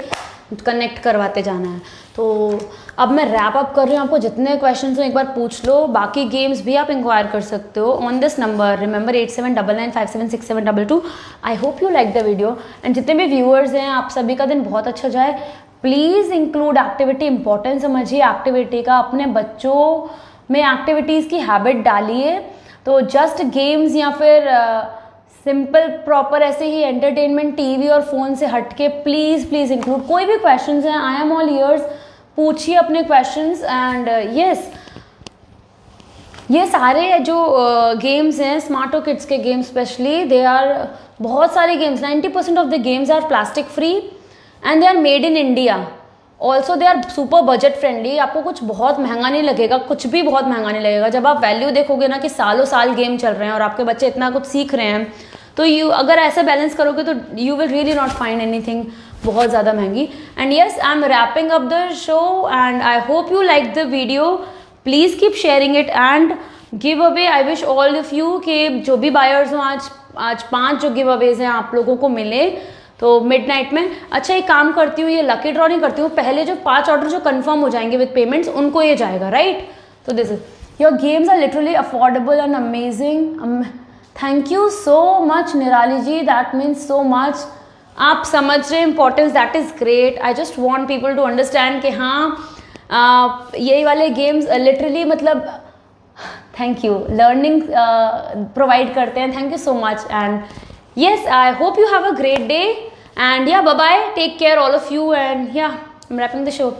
कनेक्ट करवाते जाना है। तो अब मैं रैप अप कर रही हूँ। आपको जितने क्वेश्चंस हो एक बार पूछ लो, बाकी गेम्स भी आप इंक्वायर कर सकते हो on this number, remember 8799576722। I hope you like the video. And जितने भी व्यूअर्स हैं, आप सभी का दिन बहुत अच्छा जाए। प्लीज़ इंक्लूड एक्टिविटी, इंपॉर्टेंट समझिए एक्टिविटी का, अपने बच्चों में एक्टिविटीज़ की हैबिट डालिए। तो जस्ट गेम्स या फिर सिंपल प्रॉपर ऐसे ही एंटरटेनमेंट टीवी और फ़ोन से हटके प्लीज़ प्लीज़ इंक्लूड। कोई भी क्वेश्चंस हैं, आई एम ऑल ईयर्स, पूछिए अपने क्वेश्चंस। एंड यस, ये सारे जो गेम्स हैं, स्मार्टो किड्स के गेम्स स्पेशली, दे आर बहुत सारे games, 90% of the games are plastic free and they are made in India. Also they are super budget friendly. आपको कुछ बहुत महंगा नहीं लगेगा, कुछ भी बहुत महंगा नहीं लगेगा। जब आप वैल्यू देखोगे ना कि सालों साल गेम चल रहे हैं और आपके बच्चे इतना कुछ सीख रहे हैं, तो यू अगर ऐसे बैलेंस करोगे तो you will really not find anything बहुत ज़्यादा महंगी। And yes, I am wrapping up the show and I hope you like the video. Please keep sharing it and give away. I wish all of you कि जो भी buyers हों, आज 5 जो give Awez हैं आप लोगों को मिले तो मिडनाइट में। अच्छा, एक काम करती हूँ, ये लकी ड्रॉ नहीं करती हूँ, पहले जो 5 ऑर्डर जो कंफर्म हो जाएंगे विद पेमेंट्स उनको ये जाएगा, राइट। तो this is your games are literally affordable and amazing. Thank you so much Nirali ji, that means so much. आप समझ रहे हैं importance, that is great. I just want people to understand कि हाँ यही वाले गेम्स लिटरली मतलब थैंक यू लर्निंग प्रोवाइड करते हैं। Thank you so much and yes, I hope you have a great day and yeah, bye bye, take care all of you and yeah, I'm wrapping the show.